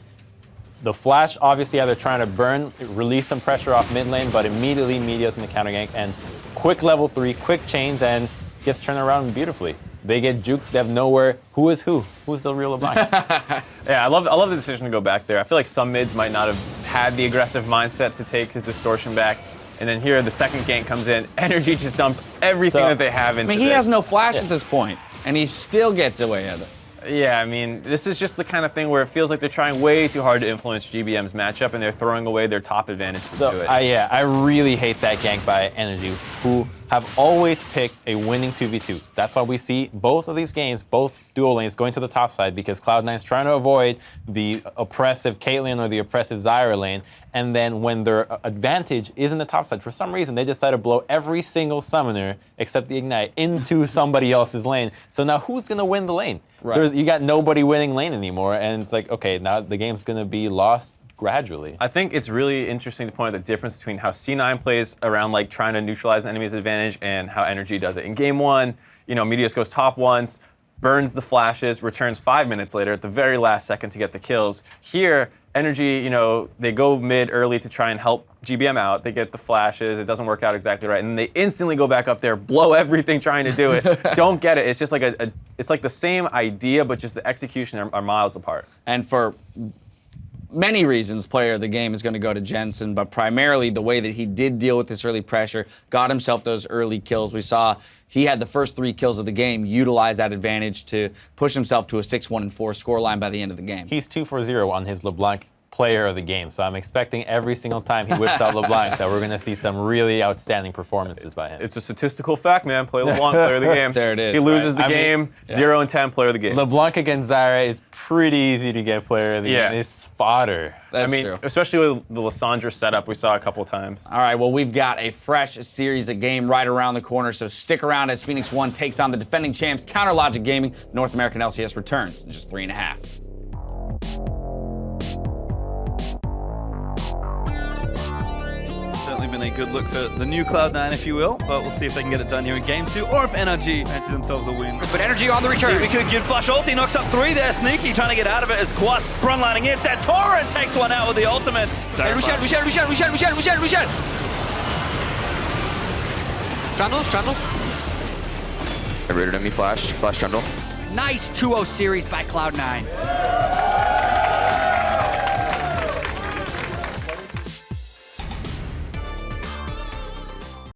The Flash, obviously, they're trying to release some pressure off mid lane, but immediately Media's in the counter gank, and quick level 3, quick chains, and gets turned around beautifully. They get juked, they have nowhere. Who is who? Who's the real LeBlanc? Yeah, I love the decision to go back there. I feel like some mids might not have had the aggressive mindset to take his distortion back. And then here, the second gank comes in. NRG just dumps everything that they have into I mean, he this. has no flash at this point, and he still gets away with it. Yeah, I mean, this is just the kind of thing where it feels like they're trying way too hard to influence GBM's matchup, and they're throwing away their top advantage to do it. Yeah, I really hate that gank by NRG, who have always picked a winning 2v2. That's why we see both of these games, both dual lanes going to the top side, because Cloud9 is trying to avoid the oppressive Caitlyn or the oppressive Zyra lane. And then when their advantage is in the top side, for some reason, they decide to blow every single summoner except the Ignite into somebody else's lane. So now who's going to win the lane? Right. You got nobody winning lane anymore. And it's like, okay, now the game's going to be lost gradually. I think it's really interesting to point out the difference between how C9 plays around like trying to neutralize an enemy's advantage and how NRG does it. In game 1, you know, Meteos goes top once, burns the flashes, returns 5 minutes later at the very last second to get the kills. Here, NRG, you know, they go mid early to try and help GBM out. They get the flashes. It doesn't work out exactly right. And they instantly go back up there, blow everything trying to do it. Don't get it. It's just like it's like the same idea, but just the execution are miles apart. And for many reasons, player of the game is going to go to Jensen, but primarily the way that he did deal with this early pressure, got himself those early kills. We saw he had the first 3 kills of the game, utilize that advantage to push himself to a 6-1-4 scoreline by the end of the game. He's 2-for-0 on his LeBlanc player of the game, so I'm expecting every single time he whips out LeBlanc that we're going to see some really outstanding performances by him. It's a statistical fact, man. Play LeBlanc, player of the game. There it is. He loses the game, 0-10, player of the game. LeBlanc against Zyra is pretty easy to get player of the game. It's fodder. That's I mean, true. especially with the Lissandra setup we saw a couple times. All right, well, we've got a fresh series of game right around the corner, so stick around as Phoenix 1 takes on the defending champs, Counter Logic Gaming. North American LCS returns in just 3.5. Certainly been a good look for the new Cloud9, if you will, but we'll see if they can get it done here in game 2, or if NRG fancy themselves a win. But NRG on the return. We could get flash ulti, knocks up 3 there. Sneaky trying to get out of it as Quas front lining in. Satoran takes one out with the ultimate. Hey, Lucian. Trundle. I rated him, he flash trundle. Nice 2-0 series by Cloud9.